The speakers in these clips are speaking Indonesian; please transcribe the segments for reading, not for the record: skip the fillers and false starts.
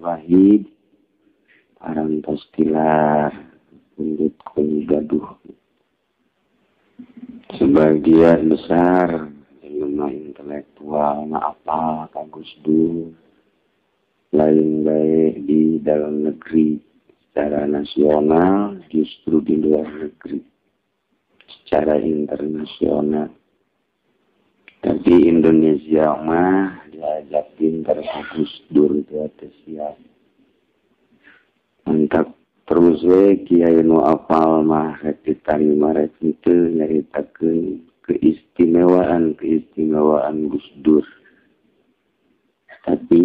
Wahid parantos tilar pundut kun gaduh. Sebagian besar ilmu intelektual apa Gus Dur lain baik di dalam negeri secara nasional, justru di luar negeri secara internasional. Tapi Indonesia mah diajak pintar Gus Dur itu atas siap. Mantap terus kiai nu apal mah rek ditarima rek itu nyaritakeun keistimewaan Gus Dur. Tapi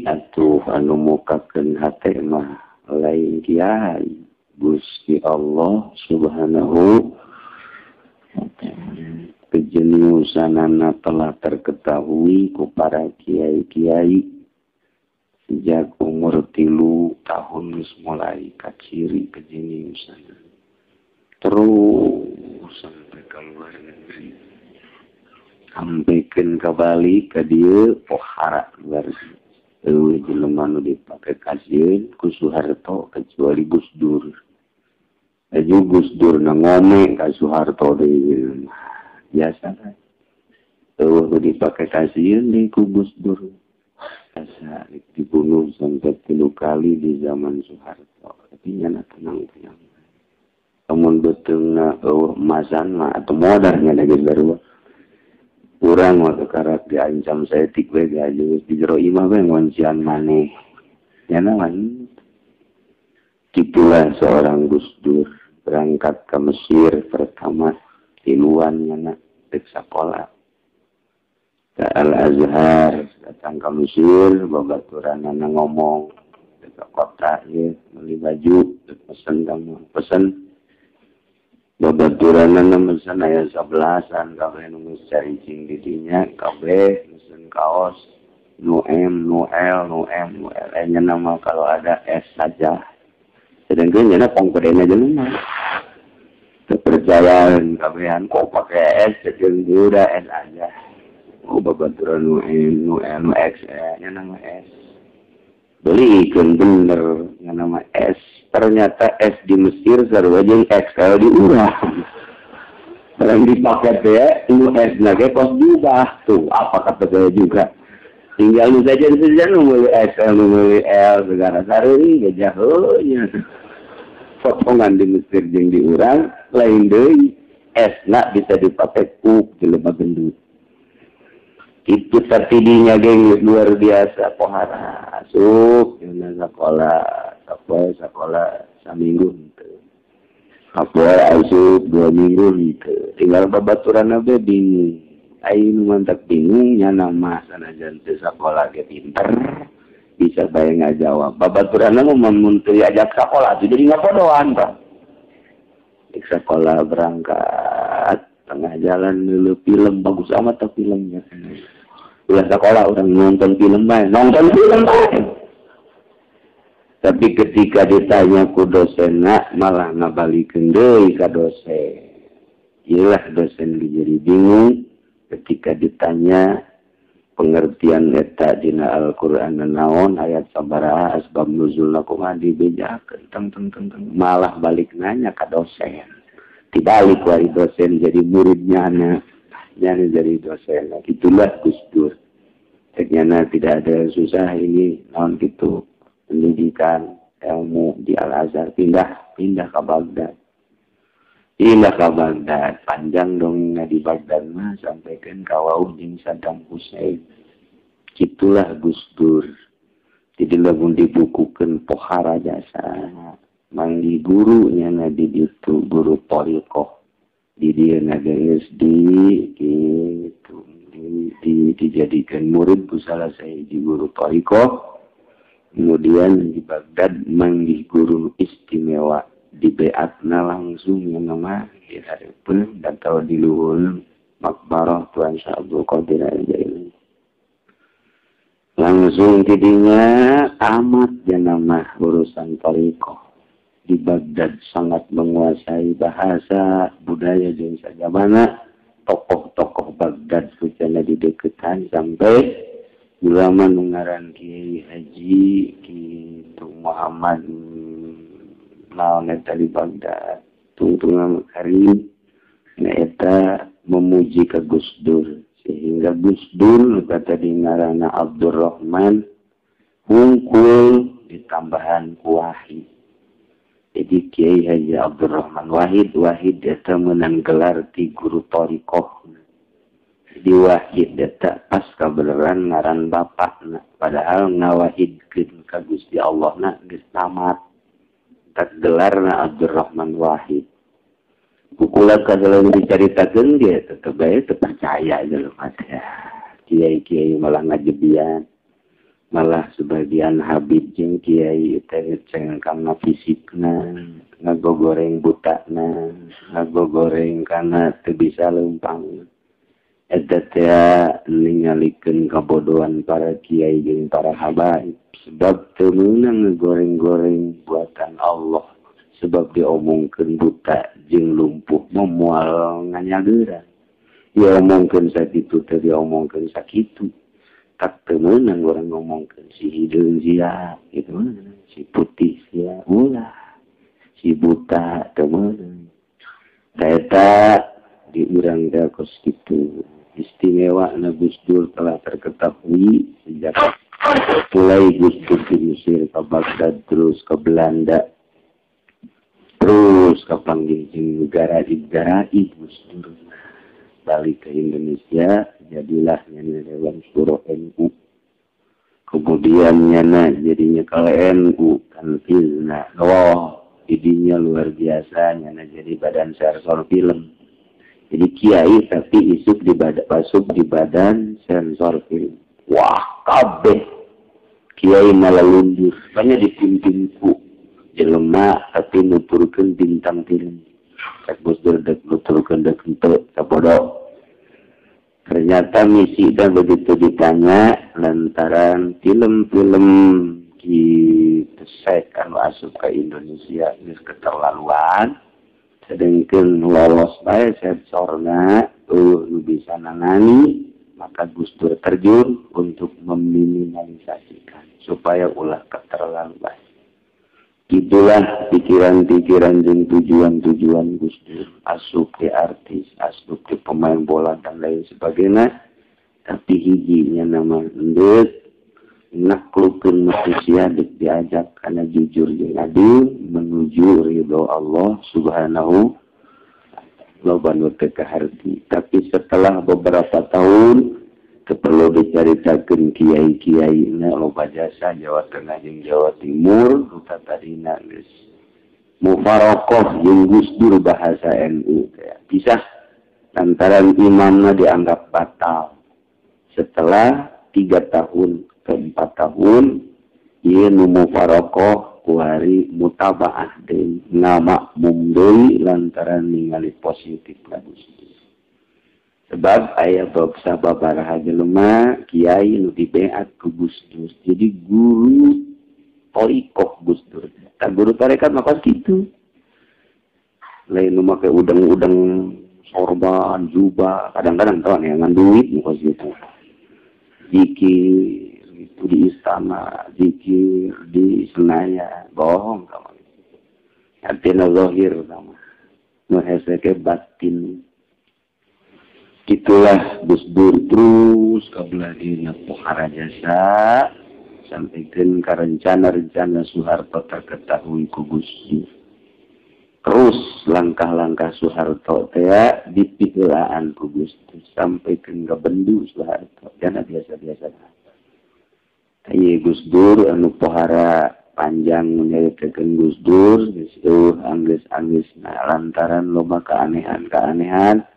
atuh anu mukakeun hate mah lain kiai Gusti Allah Subhanahu wa ta'ala. Kejeniusanana telah terketahui ku para kiai-kiai sejak umur 3 tahun mulai kaciri kejeniusan. Terus sampai ke luar negeri. Sampaikan ke Bali ke dia pohara luar negeri. Jelema nu dipake kasieun ku Soeharto kecuali Gus Dur. Aju Gus Dur na ngome ka Soeharto deui. Biasa kan. Tuh dipakai kasieun deui ku Gus Dur. Asa dibunuh sampai 3 kali di zaman Soeharto. Tapi nyana tenang-tenang. Amun beteungna emasan mah atau modalnya lagi baru. Urang waktu karak diancam setik we gaji di jero imah we ngoncian maneh. Nyana kan. Gitulah seorang Gus Dur berangkat ke Mesir pertama tiluan nyana dek sekolah. Ke Al-Azhar datang ke Mesir babaturanana ngomong ke kota ya beli baju pesen kamu pesen babaturanana mesen aya 11an kabeh nu cari cing didinya kabeh mesen kaos nu M nu L nu M nu L nya nama kalau ada S saja sedangkan nyana pongkodena jelema kepercayaan kabehan kok pakai S jeung udah S aja. Oh babaturan nu M nu L nu X nya nama S. Beliikeun bener nya nama S. Ternyata S di Mesir sarua jeung X kalau di urang. Barang dipakai teh nu S na ge kos jubah tuh apa kata saya juga. Tinggal nu saja nu meuli X nu meuli L segala sareuing gejah heunya. Potongan di Mesir jeung di urang lain deui esna bisa dipakai ku jelema gendut. Itu tertidinya geng luar biasa pohara asup dina sekolah saminggu henteu. Apoe asup 2 minggu henteu. Tinggal babaturanna be bingung. Ai nu mantap bingung nya nama sanajan teu sakola ge pinter. Bisa bae ngajawab. Babaturanna mun teu ajak sakola tuh jadi ngapodoan Pak. Di sekolah berangkat tengah jalan dulu film bagus amat tuh filmnya. Ulah sekolah orang nonton film bae. Tapi ketika ditanya ku dosenna malah ngabalikeun deui ka dosen. Iyalah dosen jadi bingung ketika ditanya pengertian eta dina Al-Qur'an naon ayat sabaraha asbab nuzulna kumaha dibejakeun teng malah balik nanya ka dosen. Dibalik wari dosen jadi muridnya nyana jadi dosen. Itulah Gus Dur. Ternyata tidak ada susah ini naon gitu pendidikan ilmu di Al-Azhar pindah ke Baghdad. Pindah ke Baghdad panjang dong di Baghdad mah sampaikan kawau jeung Saddam Hussein. Gitulah Gus Dur. Jadi lamun dibukukeun pohara jasa manggi gurunya di ditu guru Thariqah di dia geus di gitu dijadikan murid ku salah sahiji guru Thariqah. Kemudian di Baghdad manggi guru istimewa di beatna langsung yang nama di hadapan dan tahu di luhur makbarah Tuan Syekh Abdul Qadir Al-Jailani. Langsung tidinya amat nama urusan Thariqah. Di Baghdad sangat menguasai bahasa budaya jeung sajabana tokoh-tokoh Baghdad secara di deketan sampai ulama ngaran Kiai Haji kitu Muhammad naon eta di Baghdad tungtung Karim eta memuji ke Gus Dur sehingga Gus Dur kata di ngaranna Abdurrahman hungkul ditambahan ku Wahid. Jadi Kiai Haji Abdurrahman Wahid eta menang gelar ti guru torikoh. Jadi Wahid eta pas kabeneran ngaran bapakna padahal ngawahidkeun ka Gusti Allahna geus tamat. Tak gelarna Abdurrahman Wahid. Kukula kadalaun dicaritakeun dia tetep bae teu percaya dalam hati. Kiai-kiai malah ngajebian. Malah sebagian Habib jeung kiai teh ceng kana fisikna, ngagogoreng butakna, ngagogoreng kana teu bisa leumpang. Eta teh ningalikeun kabodohan para kiai jeung para habaib sebab teu meunang ngegoreng-goreng buatan Allah sebab diomongkeun buta jeung lumpuh moal nganyageuran. Diomongkeun sakitu teh diomongkeun sakitu. Tak teu meunang urang ngomongkeun si hideung sia gitu si putih sia ulah si buta teu meunang. Eta di urang teh kos kitu. Istimewa Gus Dur telah terketahui sejak mulai Gus Dur di Mesir ke Baghdad terus ke Belanda terus ke panggil negara Gus Dur balik ke Indonesia jadilah nyana Dewan Syuro NU kemudian nyana jadinya kalau NU kantilna idinya luar biasa nyana jadi badan sensor film. Jadi kiai tapi masuk di badan sensor film. Wah, kabeh kiai malah lundur. Banyak dipimpin ku jelema tapi nuturkeun bintang film. Cak Gus Dur dek nuturkeun dek henteu kabodo. Ternyata misi dan begitu ditanya lantaran film-film kitu anu asup ke Indonesia geus keterlaluan. Sedangkan lolos bae sensorna nu bisa nangani maka Gus Dur terjun untuk meminimalisasikan supaya ulah keterlaluan. Itulah pikiran-pikiran dan tujuan-tujuan Gus Dur asup di artis, asup di pemain bola dan lain sebagainya. Tapi hijinya nama endut naklukkeun manusia diajak karena jujur jeung adil menuju ridho Allah Subhanahu loba nu teu kaharti. Tapi setelah beberapa tahun perlu dicaritakeun kiai-kiaina loba jasa Jawa Tengah jeung Jawa Timur rupa tadina geus mufaroqah jeung Gus Dur bahasa NU teh pisah lantaran imamna dianggap batal. Setelah 3 tahun ke 4 tahun ieu nu mufaroqah ku hari mutabaah deui ngamakmum deui lantaran ningali positif Gus Dur. Sebab aya bab sababaraha jelema kiai nu dibeat ku Gus Dur. Jadi guru torikoh Gus Dur. Tak guru tarekat maka kitu. Lain nu make udang-udang sorban, jubah, kadang-kadang tahu nih ngan duit muka situ. Zikir itu di istana, zikir di Senayan, bohong kamu. Artinya zahir kamu. Nuheseke batin. Itulah Gus Dur terus kabladina pohara jasa sampaikan ke rencana-rencana Soeharto terketahui ku Gus Dur. Terus langkah-langkah Soeharto teh dipikiran ku Gus Dur sampaikan ke bendu Soeharto. Jangan biasa-biasa. Ayo Gus Dur anu pohara panjang menyeritakan Gus Dur geus anggeus-anggeus lantaran loba keanehan-keanehan.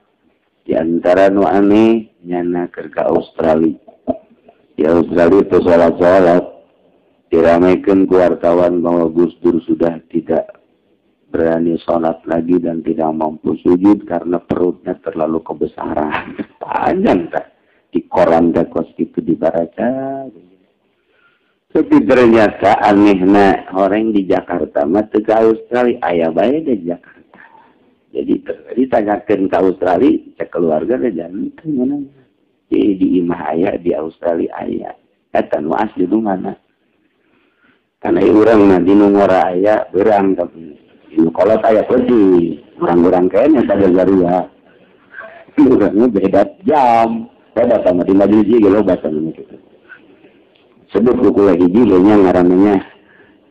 Di antara nu aneh nyana keur ka Australia. Di Australia itu sholat diramaikan ku wartawan bahwa Gus Dur sudah tidak berani sholat lagi dan tidak mampu sujud karena perutnya terlalu kebesaran. Panjang tak di koran dakos itu dibaca. Tapi ternyata anehna orang di Jakarta mah teu ka Australia aya bae di Jakarta. Jadi ditanyakan ke Australia, cek keluarga dan jangan. Jadi di imah ayah di Australia ayah. Eta nu asli nu mana? Karena urang mah di nu ngora aya beurang tapi di kolot aya peuting. Urang-urang kayaknya pada garua. Urangnya beda jam. Beda sama di majelis ge loba sama kitu. Sebut buku lagi nya ngaranna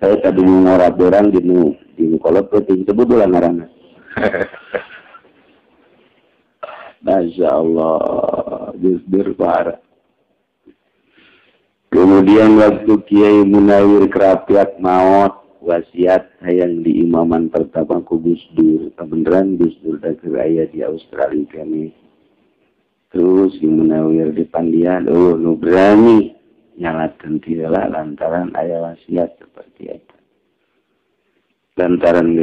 saya tadi ngora beurang di nu kolot peuting sebut ulah ngaranna. Masya Allah, Gusdur parah. Kemudian waktu Kiai Munawir Kerapiak maut, wasiat hayang di imaman pertama ku Gusdur. Kebenaran Gusdur dah keraya di Australia kami. Terus si Munawir di Pandian, nu berani nyalakan tidaklah lantaran ayah wasiat seperti itu. Lantaran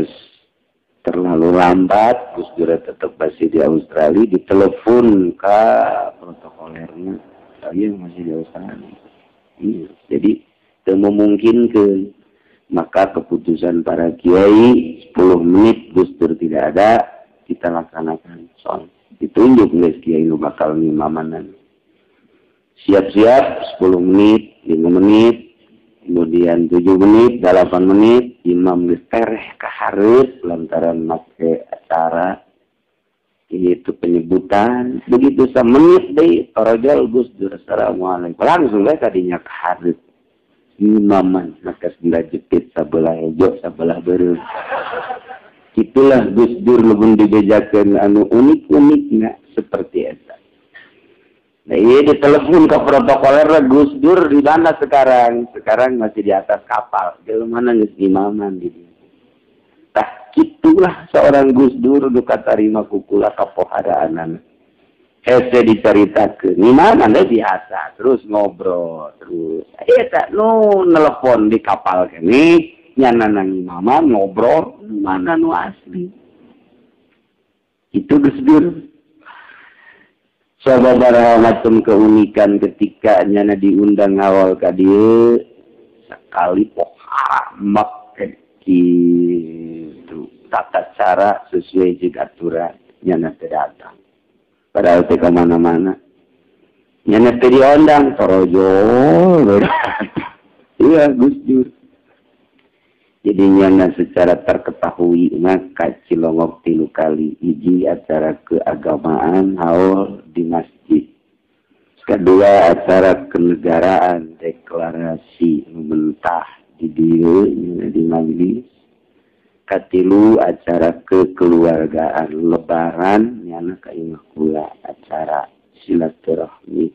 terlalu lambat, Gus Dur tetap masih di Australia, ditelepon ke protokolernya, saya masih di Australia. Iya. Jadi, memungkinkan, maka keputusan para kiai, 10 menit Gus Dur tidak ada, kita laksanakan soal. Ditunjuk guys kiai lu bakal ngimamanan. Siap-siap, 10 menit, 5 menit, kemudian 7 menit, 8 menit, imam tereh kaharep lantaran make acara itu penyebutan. Begitu semenit deh, parajal Gus Dur assalamualaikum. Langsung lah tadinya kaharep. Imaman, maka sebelah jepit, sebelah ejo, sebelah berem. Itulah Gus Dur lebih dibejakan anu unik-uniknya seperti itu. Nah, iya ditelepon ke protokoler Gus Dur di mana sekarang? Sekarang masih di atas kapal. Di mana nges imaman gitu. Nah, itulah seorang Gus Dur duka tarima kukula kapohadaanan. Hese diceritakeun. Imaman deh biasa, terus ngobrol, terus. Iya tak nu nelpon di kapal kene, nyana nang imaman ngobrol, mana nu asli. Itu Gus Dur. Sababaraha macam keunikan ketika nyana diundang awal ka dieu sekali poharamak kitu tata cara sesuai jeung aturan nyana teu datang. Padahal teh ka mana-mana. Nyana teu diundang torojo. Iya Gus Dur. Jadi nyana secara terketahui maka Cilongok 3 kali hiji acara keagamaan haul di masjid. Kedua acara kenegaraan deklarasi mentah di dieu di majelis. Katilu acara kekeluargaan lebaran nyana ka imah kula acara silaturahmi.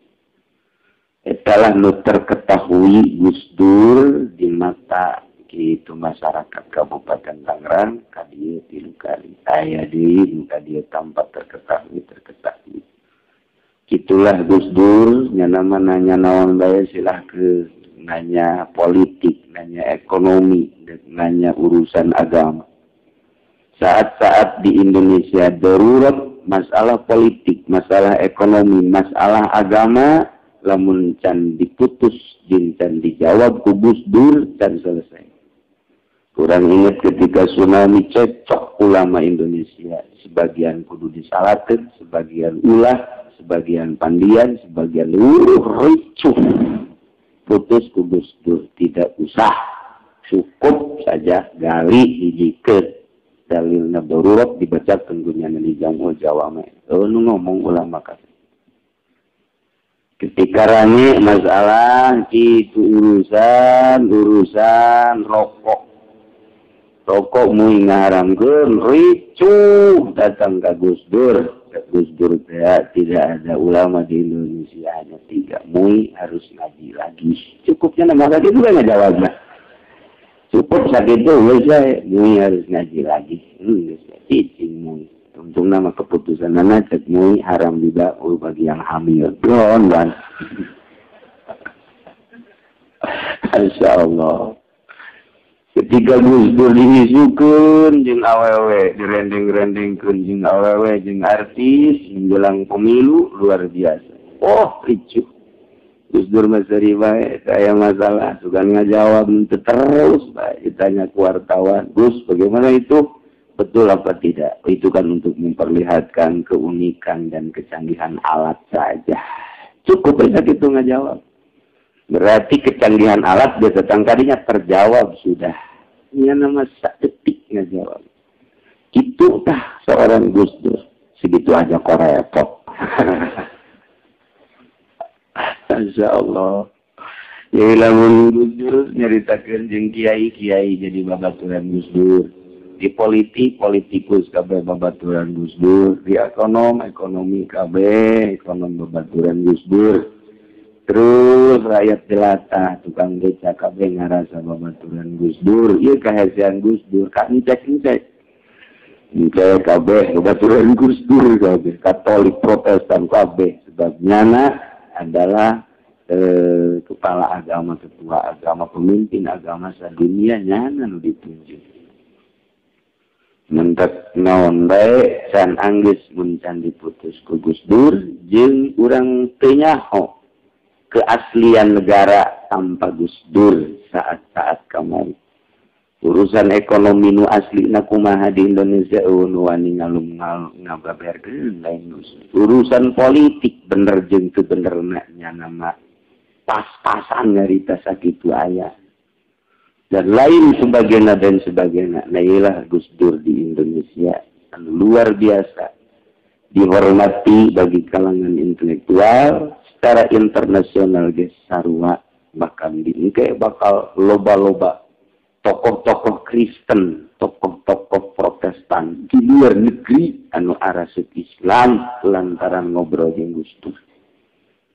Etalah nu terketahui Gus Dur di mata itu masyarakat Kabupaten Tangerang kadieu 3 kali aya deui kadieu tampak terketahui. Itulah Gus Dur nyana nanya naon bae silahkeun nanya politik, nanya ekonomi, nanya urusan agama. Saat-saat di Indonesia darurat masalah politik, masalah ekonomi, masalah agama lamun can diputus jeung can dijawab ku Gus Dur can selesai. Kurang ingat ketika tsunami cecok ulama Indonesia. Sebagian kudu disalatin, sebagian ulah, sebagian pandian, sebagian ricuh. Putus ku Gus Dur. Tidak usah. Cukup saja gali hijikeun. Dalilna darurat dibaca tenggunya di jamu Jawa. Nu ngomong ulama kasih. Ketika rame masalah itu urusan rokok. Rokok mui ngaharamkeun ricuh datang ke Gus Dur. Gus Dur tidak ada ulama di Indonesia hanya 3. Mui harus ngaji lagi. Cukupnya nama sakit juga nggak jawabnya. Cukup sakit itu saya mui harus ngaji lagi. Cicing mui. Untung nama keputusan anak cek mui haram juga bagi yang hamil. Don ban. Insya Allah. Ketika Gus Dur diisukeun jeung awewe, direndeng-rendengkeun jeung awewe jeung artis menjelang pemilu luar biasa. Oh, ricuh. Gus Dur mah seri bae, saya masalah suka ngajawab terus bae ditanya ke wartawan. Gus, bagaimana itu? Betul apa tidak? Itu kan untuk memperlihatkan keunikan dan kecanggihan alat saja. Cukup banyak itu ngajawab. Berarti kecanggihan alat biasa tangkadinya terjawab sudah. Ini nama detik ngejawab. Itu tah seorang Gus Dur. Segitu aja kok repot. Masya Allah. Ya lamun Gus Dur nyaritakeun jeung kiai-kiai jadi babaturan Gus Dur. Di politik, politikus kabeh babaturan Gus Dur. Di ekonomi kabeh ekonom babaturan Gus Dur. Terus rakyat jelata, tukang beca kabeh ngarasa babaturan Gus Dur. Ieu kahasian Gus Dur, ka encek-encek. Encek kabeh babaturan Gus Dur kabeh, Katolik, Protestan kabeh. Sebabnya adalah kepala agama, ketua agama, pemimpin agama sadunia nyana nu ditunjuk. Mentek naon bae can anggeus mun can diputus ku Gus Dur jeung urang teu nyaho keaslian negara tanpa Gus Dur saat-saat kemarin. Urusan ekonomi nu asli na kumaha di Indonesia nu wani ngalum ngababerkeun lain urusan politik bener jeung teu benerna nya nama pas-pasan nyarita sakitu aya. Dan lain sebagainya. Nah iyalah Gus Dur di Indonesia luar biasa dihormati bagi kalangan intelektual. Secara internasional guys sarua bahkan diengke bakal loba-loba tokoh-tokoh Kristen, tokoh-tokoh Protestan di luar negeri anu arasep Islam lantaran ngobrol jeung Gus Dur.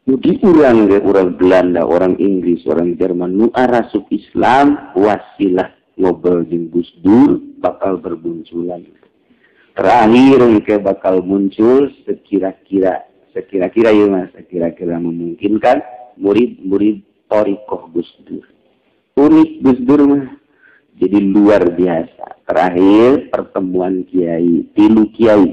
Jadi orang Belanda, orang Inggris, orang Jerman nu arasep Islam wasilah ngobrol jeung Gus Dur bakal berbunculan. Terakhir engke bakal muncul sekira-kira ya mas, sekira-kira memungkinkan murid-murid Thorikoh Gus Dur. Unik Gus Dur mah, jadi luar biasa. Terakhir pertemuan kiai, 3 kiai.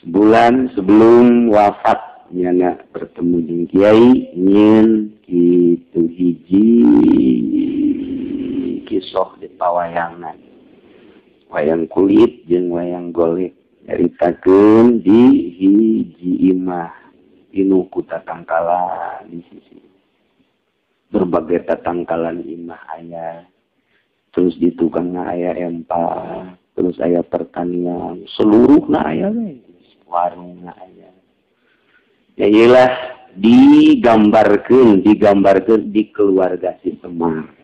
Sebulan sebelum wafat, nyana bertemu dengan kiai, nyen kitu hiji kisah di pawayangan. Wayang kulit jeung wayang golek. Nyaritakeun di hiji imah inu ku tatangkalan di sisi berbagai tatangkalan imah aya, terus di tukangna aya empal, terus aya pertanian seluruhna aya we, warungna aya. Ya iyalah digambarkeun di keluarga si Semar.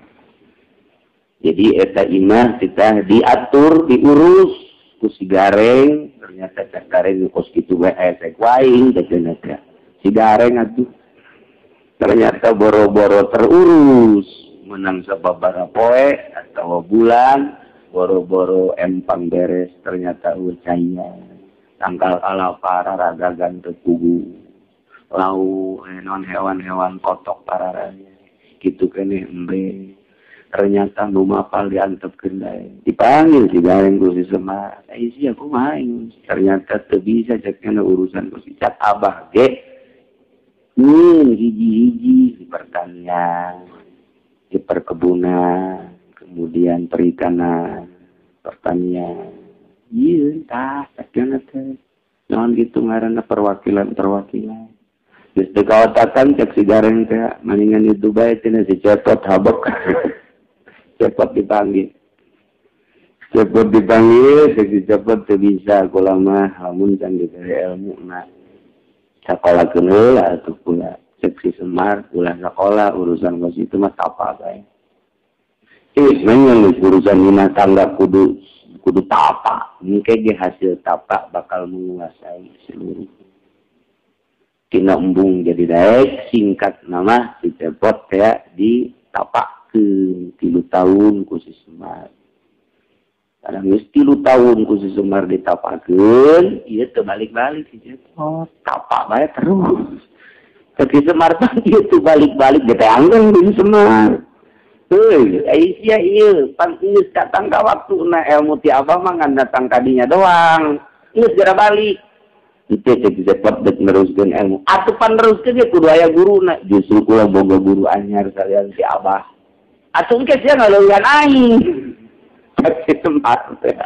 Jadi eta imah kita diatur, diurus ku si Gareng, ternyata cak Gareng kos kitu we esek waing dekeunna si Gareng atuh ternyata boro-boro terurus menang sababaraha poe atawa bulan boro-boro empang beres ternyata ucaya tangkal alapara ragagan teu pugu lau non hewan-hewan kotok pararanya kitu keneh embe. Ternyata nu mapal diantepkeun dae. Dipanggil si Gareng ku si Semar. Isi aku main. Ternyata teu bisa cekna urusan ku si Cat Abah ge. Hiji-hiji di pertanian, di perkebunan, kemudian perikanan, pertanian. Ieu tah cekna teh. Naon kitu ngaranna perwakilan. Geus teu kaotakan cek si Gareng teh maningan itu bae cenah si Cepot habok. Cepot dipanggil, seksi cepot tu bisa kulama lamun can diberi ilmu nak sekolah kenal atau pula seksi Semar pula sekolah urusan kos itu mah tapa bae. Memang urusan rumah tangga kudu tapa, mungkin di hasil tapa bakal menguasai seluruh. Tina embung jadi daek singkat nama si cepot ya di tapa. 3 tahun ku si Semar. Kadang geus 3 tahun ku si Semar ditapakeun, ieu teu balik-balik si Cepot. Tapak bae terus. Tapi Semar teh ieu teu balik-balik ge teh anggeun di Semar. Heuh, ai sia ieu pan geus datang ka waktuna ilmu ti Abah mah ngan datang kadinya doang. Geus jara balik. Itu cek Cepot dek neruskeun ilmu. Atuh pan neruskeun ge kudu aya guruna. Justru kula boga guru anyar salian si Abah. Atuh engke sia ngaleuwean aing. Tapi Semar teh.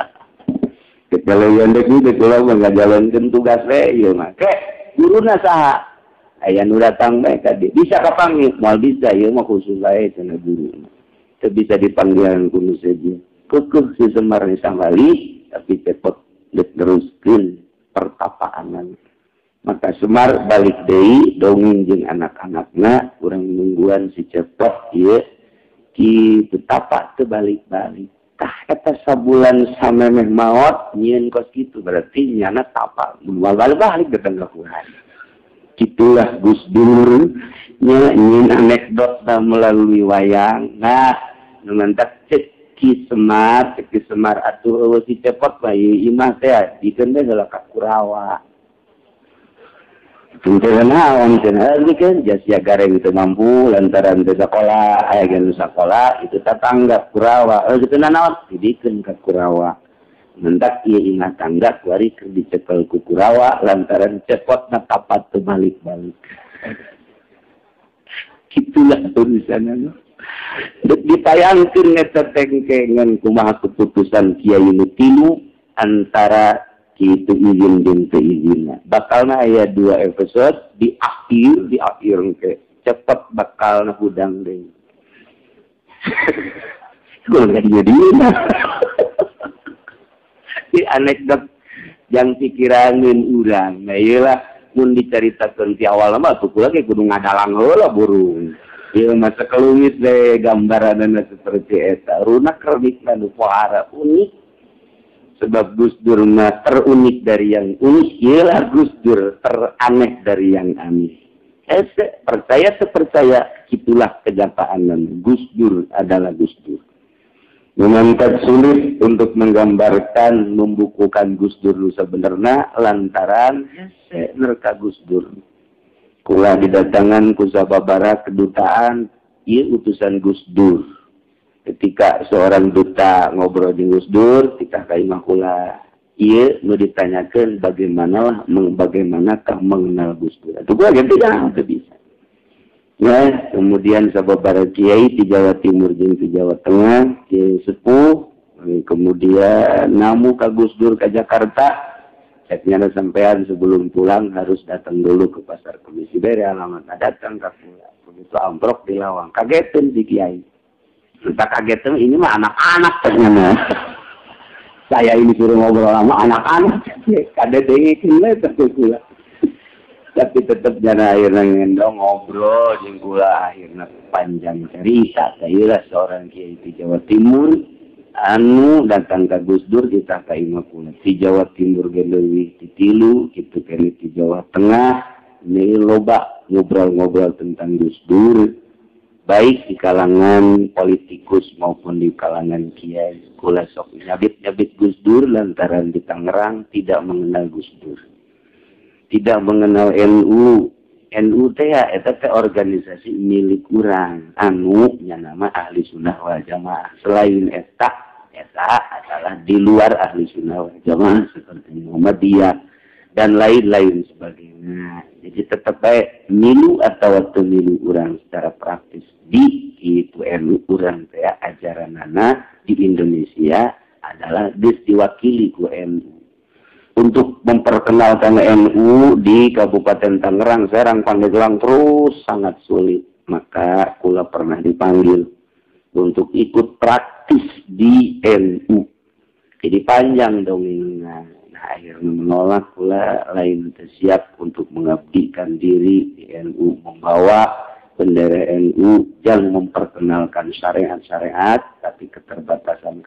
Kekaleuwean deui kula mah ngajalankeun tugas we ieu mah. Ke guruna saha? aya nu datang bae ka dieu bisa kapanggil moal bisa ieu mah khusus bae cenah guru teu bisa dipanggilan ku nu seje keukeuh si Semar Sambali tapi cepot teruskeun pertapaanan maka Semar balik deui dongeng jeung anak-anakna urang nungguan si cepot ieu kitu tapak teu balik-balik tah eta sabulan samemeh maot nyieun kos kitu berarti nyana tapak mun balik datang ka Quran gitulah Gus Dur nyieun anekdot melalui wayang nah numantak Ki Semar atuh si cepot bae imah teh dikeun teh heula ka Kurawa Pinteran naon cenah kan jas gareng itu mampu lantaran teu sakola aya geus sakola itu tatangga Kurawa kitu naon didikeun ka Kurawa mentak ieu ingat tangga kuari keur dicekel ku Kurawa lantaran cepotna tapat teu balik-balik kitulah urusanna ditayangkeun eta tengkengan kumaha keputusan Kiai nu tilu antara kitu izin jeung teu izinna. Bakalna aya 2 episode di akhir engke cepet bakalna hudang deui. Kulo enggak dieuna. Di anekdot yang pikirankeun urang. Nah ieu lah mun dicaritakeun ti awal mah tuh kula ge kudu ngadalang heula burung. Ieu mah sakelumit we gambaranna seperti eta. Runak kermitna nu pohara unik. Sebab Gus Dur mah terunik dari yang unik, ialah Gus Dur teraneh dari yang aneh. Percaya, itulah kenyataannya. Gus Dur adalah Gus Dur. Memang sulit untuk menggambarkan, membukukan Gus Dur sebenarnya lantaran nerka Gus Dur. Kula didatangan ku sababaraha kedutaan, ieu utusan Gus Dur. Ketika seorang duta ngobrol di Gus Dur, ketika kaimah kula ieu nu ditanyakeun bagaimanakah mengenal Gus Dur. Itu gua ganti kan bisa. Ya, kemudian sababaraha kiai di Jawa Timur jeung di Jawa Tengah, kiai sepuh, kemudian namu ka Gus Dur ke Jakarta. Ceknya sampean sebelum pulang harus datang dulu ke pasar Komisi bere alamat datang ka kula. Begitu amprok di lawang. Kageteun si kiai. Kita kaget ini mah anak-anak ternyata. Saya ini suruh ngobrol sama anak-anak. Kada dengerin lah terkula. Tapi tetap jana akhirnya ngendong ngobrol jeung kula akhirnya panjang cerita. Saya seorang kiai di Jawa Timur anu datang ke Gus Dur kita ka imah kula. Di Jawa Timur ge leuwih ti 3 kitu kene di Jawa Tengah ini loba ngobrol-ngobrol tentang Gus Dur. Baik di kalangan politikus maupun di kalangan kiai. Kula sok nyabit Gus Dur lantaran di Tangerang tidak mengenal Gus Dur. Tidak mengenal NU. NU teh ya eta teh organisasi milik urang anu nya nama Ahli Sunnah wal Jamaah. Selain eta adalah di luar Ahli Sunnah wal Jamaah seperti Muhammadiyah dan lain-lain sebagainya. Jadi tetap baik milu atau milu urang secara praktis di itu NU urang teh ajaranana di Indonesia adalah diwakili ku NU. Untuk memperkenalkan NU di Kabupaten Tangerang, Serang, Pandeglang terus sangat sulit. Maka kula pernah dipanggil untuk ikut praktis di NU. Jadi panjang dongengnya. Akhirnya menolak pula lain siap untuk mengabdikan diri di NU, membawa bendera NU yang memperkenalkan syariat-syariat tapi keterbatasan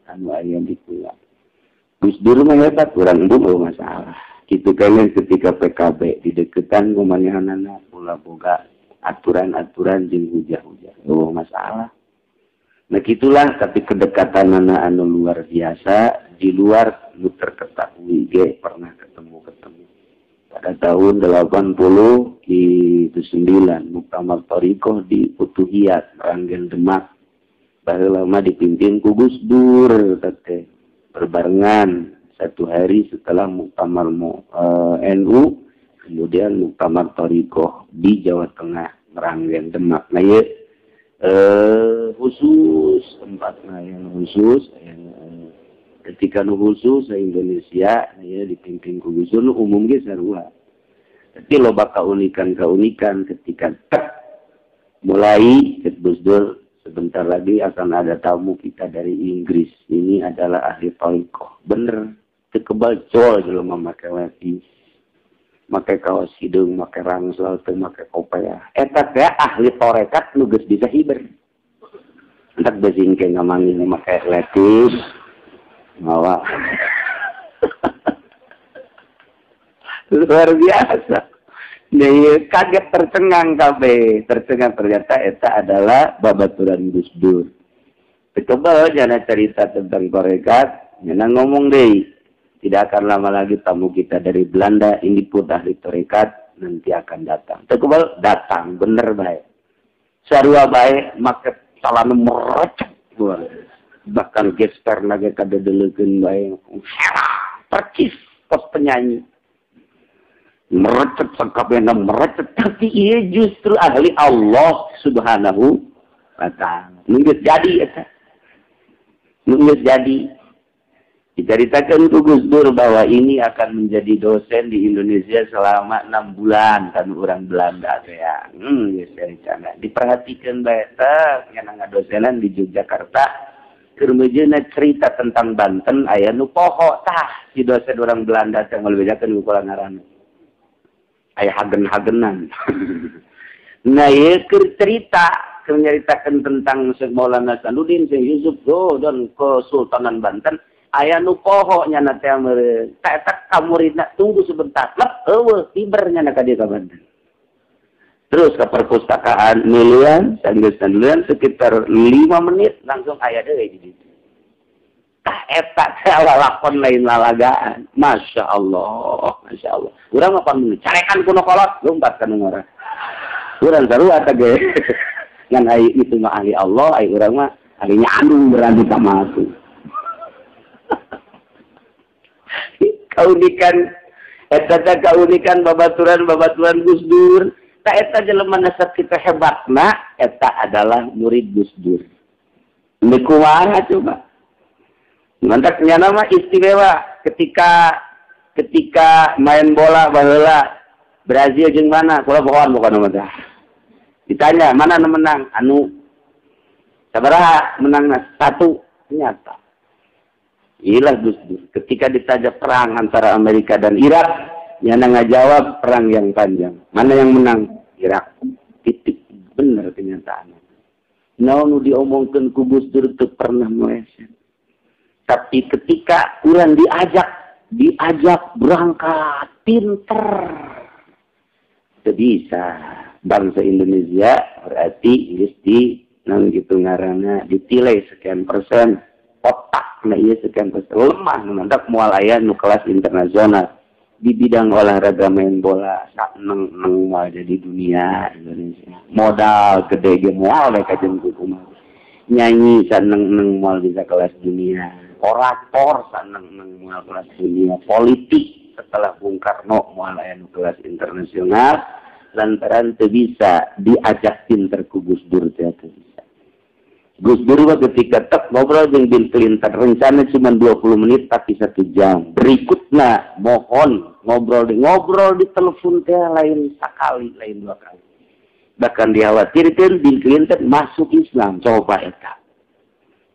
anu aya di kula. Gus Dur mah hebat urang itu mau masalah. Kitu kene ketika PKB di deketan kumanehanana kula boga aturan-aturan jeung hujah-hujah. Oh masalah. Nah gitulah tapi kedekatan anu luar biasa di luar nu terketahui ge pernah ketemu pada tahun 80 di 9 Muktamar Thariqah di Utuhiyat Meranggen Demak baheula mah dipimpin ku Gus Dur teh berbarengan 1 hari setelah Muktamar NU kemudian Muktamar Thariqah di Jawa Tengah Meranggen Demak. Nah ya khusus tempatnya yang khusus ketika nu khusus Indonesia ya dipimpin ku Gus Dur umum ge sarua Tapi loba keunikan ketika mulai Gus Dur sebentar lagi akan ada tamu kita dari Inggris. Ini adalah ahli tarekat. Bener. Kebal col jelema make levis. Make kaos hidung, make rangsel, teu make kopea. Eta teh ahli tarekat nu geus bisa hiber. Entak bezingke ngamangin make levis. Mawa. Luar biasa. Jadi kaget tercengang kabeh, tercengang ternyata eta adalah babaturan Gus Dur. Coba jangan cerita tentang tarekat, jangan ngomong deh. Tidak akan lama lagi tamu kita dari Belanda, ini pun ahli tarekat, nanti akan datang. Coba datang, bener baik. Sarua baik, make salana merecet. Bahkan gesper lagi kada delegeun baik. Percis pos penyanyi. Merecet sangkabena merecet, tapi ia justru ahli Allah Subhanahu wa ta'ala. Nunggu jadi eta. Nunggu jadi. Diceritakan ke Gus Dur bahwa ini akan menjadi dosen di Indonesia selama 6 bulan kan orang Belanda ya. Diperhatikan baik yang dosenan di Yogyakarta. Kemudian cerita tentang Banten aya nu poho tah si dosen orang Belanda teh ngalebejakeun ku ngaranna. Aya hagen-hagenan. Nah, ya cerita nyaritakeun tentang Syekh Maulana Sanuddin, Syekh Yusuf dan Kesultanan Banten. Aya nu poho nyana teh meureun. Eta ka muridna tunggu sebentar. Lep eueuh tibernya na ka dieu ka Banten. Terus ke perpustakaan milian, sangeus-sangeus sekitar 5 menit langsung aya deui di ditu. Tah eta teh lalakon lain lalagaan. Masya Allah. Urang mah pan carekan kuno kolot lompat ka nu ngora. Urang sarua teh ge. Ngan ai itu mah ahli Allah, ai urang mah ahli nyandung berani ka masuk. Kaunikan eta teh kaunikan babaturan Gus Dur. Ta eta jelema nasab kita hebatna eta adalah murid Gus Dur. Ini kumaha coba? Mantak nyana mah istimewa ketika main bola baheula Brazil jeung mana? Kula bohong bukan nama. Ditanya, mana nu menang? Anu sabaraha menangna? 1 ternyata. Iyalah Gus Dur. Ketika ditanya perang antara Amerika dan Irak, nyana ngajawab perang yang panjang. Mana yang menang? Irak. Titik. Bener kenyataannya. Naon diomongkeun ku Gus Dur teu pernah meleset. Tapi ketika urang diajak berangkat, pinter. Itu bisa. Bangsa Indonesia berarti di nang gitu ngaranna ditilai sekian persen. Otak na ieu sekian persen. Lemah mantak moal aya nu kelas internasional. Di bidang olahraga main bola neng moal jadi dunia Indonesia. Modal gede ge moal mereka jeung kumaha. Nyanyi saneng moal bisa kelas dunia. Orator saneng moal kelas dunia. Politik setelah Bung Karno moal aya nu kelas internasional lantaran teu bisa diajak pinter ku Gus Dur teh teu bisa. Gus Dur mah ketika tek ngobrol jeung Bill Clinton rencana cuma 20 menit tapi 1 jam. Berikutnya mohon ngobrol di telepon teh lain sekali, lain 2 kali. Bahkan dikhawatirkan Bill Clinton masuk Islam. Coba eta.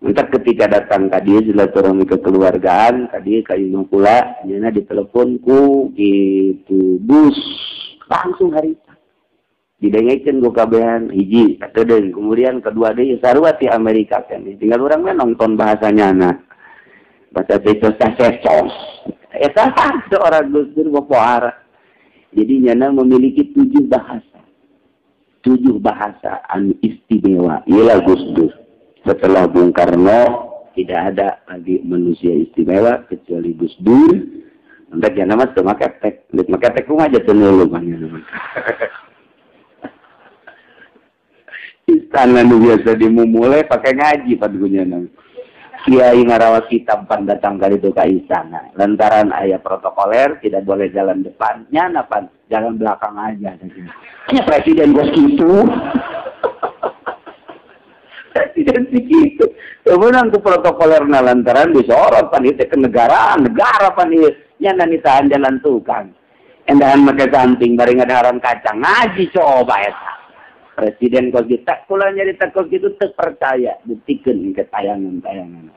Entar ketika datang tadi silaturahmi kekeluargaan, tadi kayu pula, nyana ditelepon ku gitu bus langsung hari itu. Didengekeun ku kabehan hiji atuh deui, kemudian kedua deui sarua ti Amerika kan. Tinggal urang mah nonton bahasanya na. Bahasa Becos. Eta seorang Gus Dur bopoara. Jadi nyana memiliki 7 bahasa. 7 bahasa anu istimewa. Ialah Gus Dur. Setelah Bung Karno tidak ada lagi manusia istimewa kecuali Gus Dur. Entek ya nama teu make tek, make tek kumaha aja teu neuleuh nama. Istana nu biasa dimumule pakai ngaji padunya nama. Kiai ngarawat kitab pan datang kali itu ke istana. Lantaran aya protokoler tidak boleh jalan depannya, pan jalan belakang aja. Hanya presiden bos gitu. Presiden begitu. Kemudian ke protokoler lantaran disorot pan itu ke negara pan itu. Nya nani tahan jalan tukang. Endahan make samping bari ngadaharan kacang ngaji coba eta. Presiden kos kita kula nyarita kos kitu teu percaya buktikeun ke tayangan-tayangan.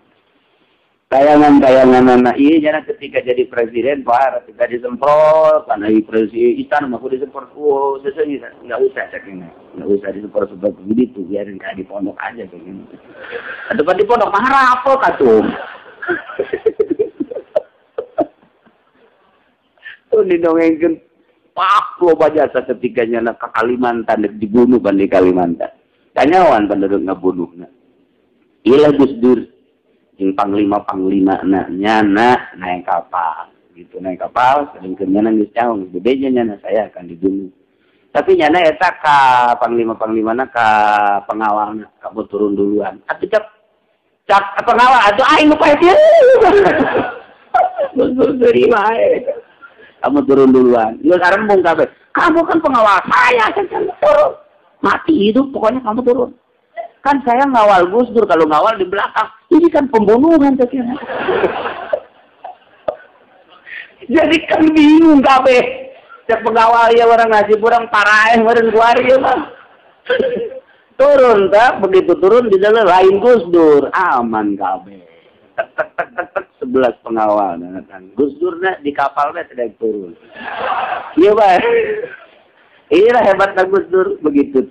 Tayangan-tayangan anak iya jangan ketika jadi presiden Pak ketika disemprot karena presiden istana mah kudu disemprot sesuai enggak usah ceknya. Enggak usah disemprot seperti begitu biarin kayak di pondok aja kayak gitu. Ada di pondok mah rapol katum. Tuh didongengkeun pak loba jasa ketika nyana ke Kalimantan dibunuh ban di Kalimantan. Tanyawan penduduk ngabunuhna. Ilah Gus Dur jeung panglima nyana naik kapal gitu naik kapal sedengkeun nyana geus caong bedanya nyana saya akan dibunuh. Tapi nyana eta ka panglima-panglimana ka pengawalna kamu turun duluan. Atuh cak pengawal atuh aing nu pae dieu. Gus Dur terima kamu turun duluan. Lu sekarang bung kabeh. Kamu kan pengawal saya turun. Mati hidup pokoknya kamu turun. Kan saya ngawal Gus Dur kalau ngawal di belakang. Ini kan pembunuhan saya. Jadi kan bingung kabeh. Cek pengawal ya orang ngasih kurang paraeh meureun kuari ya mah. Turun tak begitu turun di dalam lain Gus Dur aman kabeh. Tek 11 pengawal kan. Gus Durna di kapalnya tidak turun. Iya Pak. Iya hebatnya Gus Dur begitu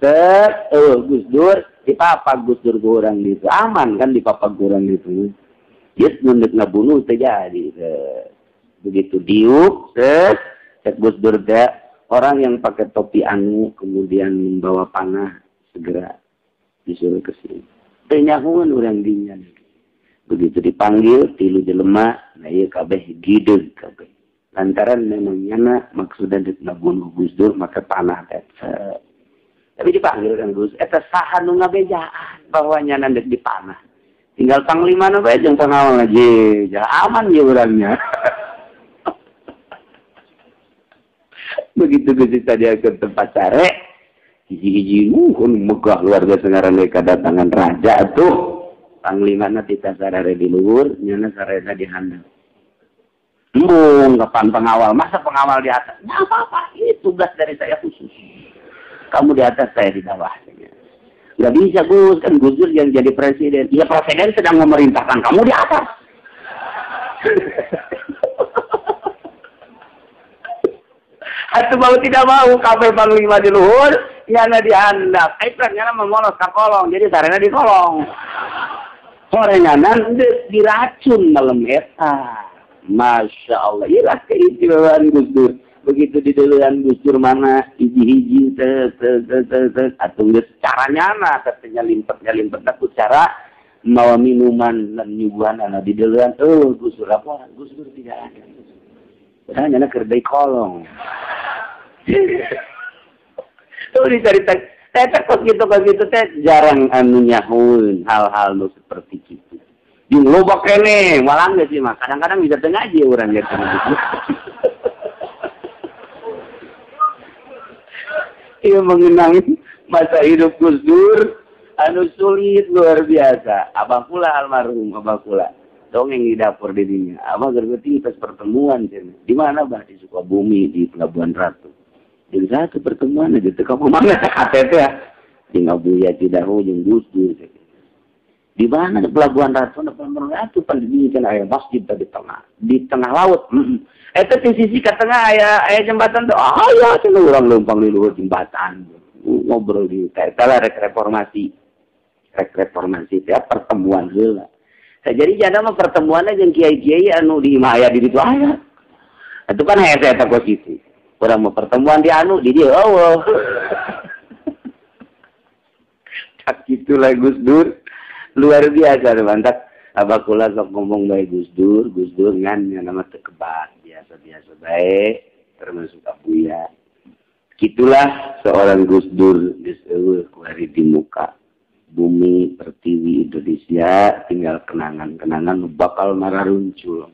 Gus Dur di papa Gus Dur gorang gitu. Aman kan di papa gorang gitu. Yes mundet ngabunuh terjadi. Begitu diuk cek Gus Dur orang yang pakai topi anu kemudian membawa panah segera disuruh ke sini. Tenyahuan orang dinyan. Begitu dipanggil tilu jelema nah ieu kabeh gideg kabeh lantaran memang nyana maksudna ngabunuh Gus Dur make panah teh tapi dipanggil kan Gus eta saha nu ngabejaan bahwa nyana dek dipanah tinggal panglimana bae jeung pengawal aja ja aman ya urangnya. Begitu Gus tadi ke tempat sare hiji-hiji megah luar biasa ngaranna kedatangan raja tuh. Panglimana tita sarare di luhur, nyana sararena di handap. Embung, kapan pengawal? Masa pengawal di atas? Nggak apa-apa, ini tugas dari saya khusus. Kamu di atas, saya di bawah. Nggak bisa Gus, kan Gus Dur yang jadi presiden. Ya presiden sedang memerintahkan kamu di atas. Atau mau tidak mau, kafe panglima di luhur, nyana di handap. Ayo nyana memolos ke kolong, jadi sararena di kolong. Sorenganan diracun malam eta. Masya Allah. Ilah keistimewaan Gus Dur. Begitu di duluan Gus Dur mana hiji-hiji atau caranya katanya limpet aku cara bawa minuman dan nyuguhan di duluan. Gus Dur laporan. Gus Dur tidak ada. Padahal nyana kerdai kolong. Tuh dicari teh kos gitu teh jarang anu nyahueun hal-hal nu seperti itu. Di loba kene, malah geus sih mah. Kadang-kadang bisa teu ngaji urang gitu. Iya mengenang masa hidup Gus Dur anu sulit luar biasa. Abah kula almarhum abah kula. Dongeng di dapur di dinya. Abah gergeuting tes pertemuan cenah. Di mana Bah? Di Sukabumi di Pelabuhan Ratu. Jadi satu pertemuan aja tuh kamu mana KTP ya? Di Ngabuya Cidahu jeung Gus Dur. Di mana di Pelabuhan Ratu? Di Pelabuhan Ratu pandemi kan aya masjid di tengah laut. Eta di sisi ke tengah aya jembatan tuh. Ah ya cenah urang leumpang di luhur jembatan. Ngobrol di eta rek reformasi ya pertemuan heula. Jadi jana mah pertemuannya jeung kiai-kiai anu di aya di ditu aya. Itu kan hese eta posisi. Orang mau pertemuan di anu di dia tak gitulah Gus Dur luar biasa mantap. Abah kula sok ngomong bae Gus Dur ngan nama teu kebat biasa bae termasuk abuya. Gitulah seorang Gus Dur geus eueuh kuari di muka bumi pertiwi Indonesia tinggal kenangan-kenangan bakal mararuncul.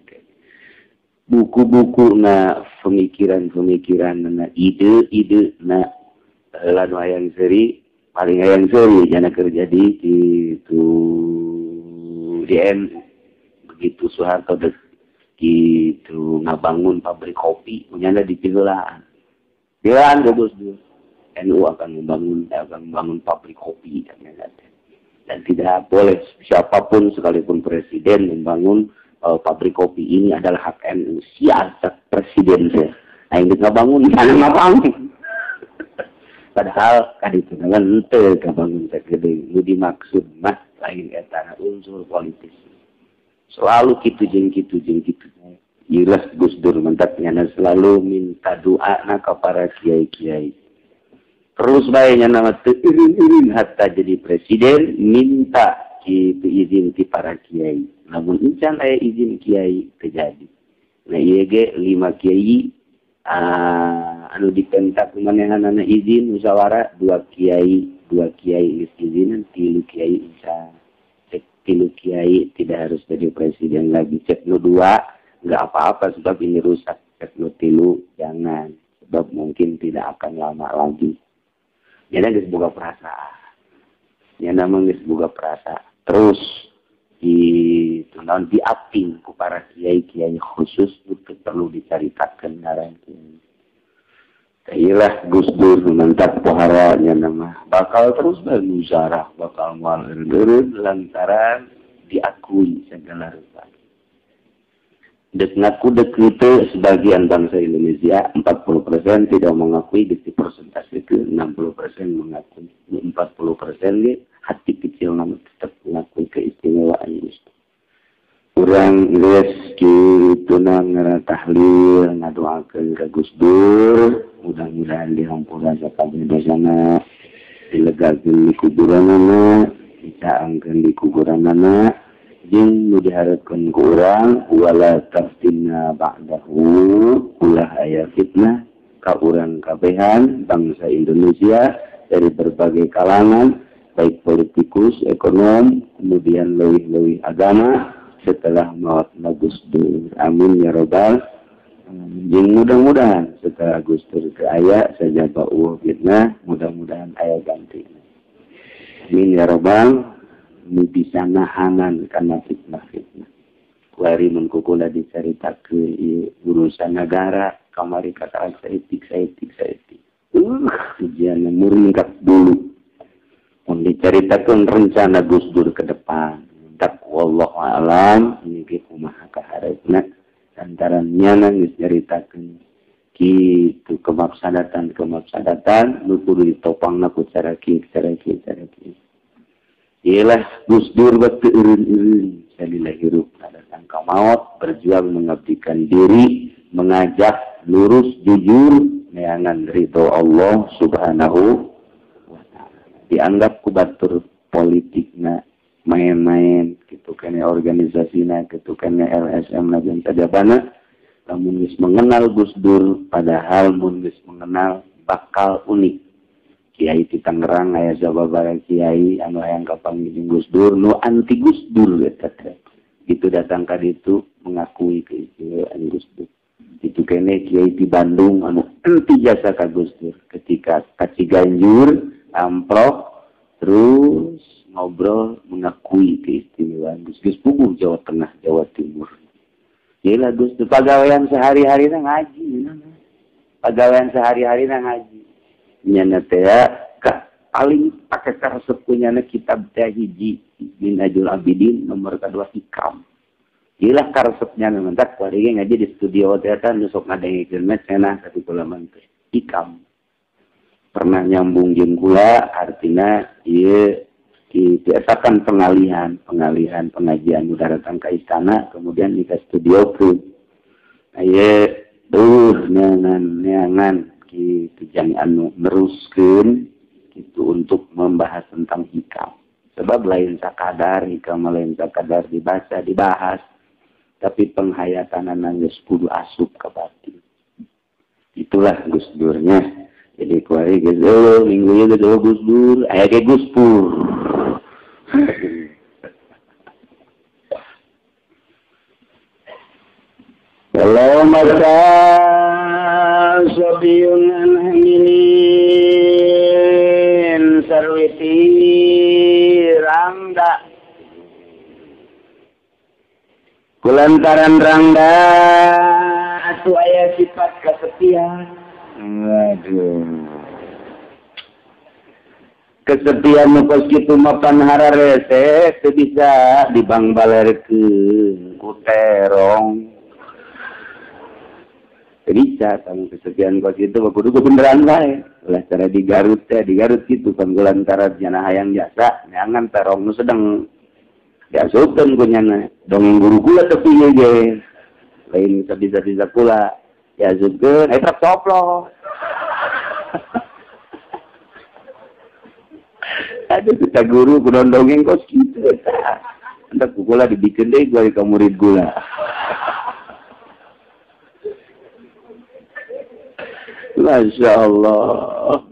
Buku-buku na pemikiran na ide na lanu hayang seri paling hayang seri jana kerja di itu DN begitu Soeharto gitu ngabangun pabrik kopi punya di Pigelaan. Pigelaan Gus Dur. NU akan membangun pabrik kopi dan tidak boleh siapapun sekalipun presiden membangun pabrik kopi ini adalah hak NU. Siasat presiden saya. Nah ini ngabangun mana ngabangun. Padahal kan itu dengan ente ngabangun segede. Itu dimaksud mah lain etana unsur politis. Selalu gitu. Jelas Gus Dur mentaknya selalu minta doa ke para kiai-kiai. Terus baiknya nama irin hatta jadi presiden minta gitu izin ti para kiai. Namun incan aya izin kiai terjadi. Nah iya ge 5 kiai anu dipentak kumanehanana izin musyawarah 2 kiai izinan 3 kiai insya 3 kiai tidak harus jadi presiden lagi. Cek nu 2 nggak apa-apa sebab ini rusak. Cek nu 3 jangan sebab mungkin tidak akan lama lagi. Jadi disebut perasaan. Ya namanya disebut perasaan. Terus diaping ku para kiai-kiai khusus itu perlu diceritakan ngaran kiai. Kailah Gus Dur mantap paharanya nama bakal terus bermusyawarah, bakal mual-urut lantaran diakui segala rupa. Dek itu sebagian bangsa Indonesia 40% tidak mengakui, di persentase ke 60% mengakui, 40% ini hati kecil namun tetap mengakui keistimewaan Gus. Kurang geus kitu nang tahlil ngadoakeun ka Gus Dur, mudah-mudahan dihampura sakabeh dosana, dilegakeun di kuburanana, dicaangkeun di kuburanana, jeung nu dihareupeun ku urang wala taftinna ba'dahu ulah aya fitnah ka urang kabehan bangsa Indonesia dari berbagai kalangan, baik politikus, ekonom, kemudian leuwih-leuwih agama setelah maut Gus Dur. Amin ya robbal alamin. Mudah-mudahan setelah Gus Dur ke aya saja ba'uh fitnah, mudah-mudahan aya ganti. Amin ya robbal nu bisa nahanan karena fitnah-fitnah. Kuari mun kukula dicaritakeun urusan negara kamari kata saeutik. Ujian muringkat dulu. Mun dicaritakeun rencana Gus Dur ke depan. Tak wallahu alam ini ge kumaha kaharepna antarannya geus nyaritakeun kitu kemafsadatan nu kudu ditopangna ku cara kieu. Ialah Gus Dur waktu eureun-eureun salilah hirup datang ka maut, berjuang mengabdikan diri, mengajak lurus jujur neangan ridho Allah Subhanahu wa taala. Dianggap ku batur politikna main-main gitu kan organisasinya gitu kan LSM dan sajabana lamun geus mengenal Gus Dur padahal mun geus mengenal bakal unik. Kiai di Tangerang aya sababaraha kiai anu hayang kapanggih Gus Dur nu anti Gus Dur eta teh. Itu datang ka ditu mengakui keistimewaan Gus Dur. Itu kene kiai di Bandung anu anti jasa ka Gus Dur ketika ka Ciganjur amplop terus ngobrol mengakui keistimewaan Gus Dur puguh Jawa Tengah, Jawa Timur. Gila Gus Dur pagawean sehari-hari na ngaji. Pagawean sehari-hari na ngaji. Nyana teh paling pakai karesep punyana kitab teh hiji Minhajul Abidin nomor kedua Hikam. Gila karesepnya mentak kuari ngaji di studio teh teh nu sok ngadengikeun mah cenah tapi kula mah Hikam. Pernah nyambung jeung kula artina ieu dibiasakan pengalihan pengajian udah datang ke istana kemudian di studio pun aye neangan gitu jangan anu neruskeun gitu untuk membahas tentang hikam sebab lain sakadar hikam lain sakadar dibaca dibahas tapi penghayatanana geus kudu asup ka batin. Itulah Gus Durnya. Jadi kuari geus minggu ieu geus Gus Dur aya ge Gus Pur. Kalau maka sabiyun anhamilin sarwiti rangda Kulantaran rangda atuh aya sifat kesepian. Waduh. Kesepian nu kos kitu mapan hararese teu bisa dibangbalerkeun ku terong. Teu bisa tang kesepian kos kitu kudu beneran wae. Ulah cara di Garut teh di Garut kitu kan kulantaran cenah hayang jasa neangan terong nu sedeng diasupkeun ku nyana. Dongeng guru kula teu pieu ge. Lain bisa kula diasupkeun eta coplos. Ada kita guru kudu dongeng kos gitu eta. Anda gula dibikin deh gua ke murid gula. Masya Allah.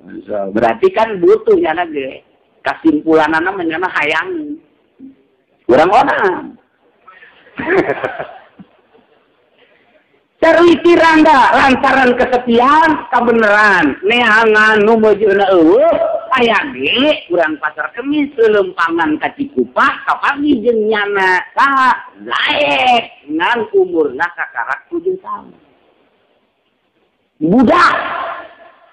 Berarti kan butuh nyana ge. Kasimpulanana menyana hayang. Orang-orang. Carwiti rangga lantaran kesepian kabeneran neangan nu meujeuna eueuh aya ge urang pasar kemis lempangan ka Cikupa kapagi jeung nyana saha laek ngan umurna kakarak 7 tahun. Budak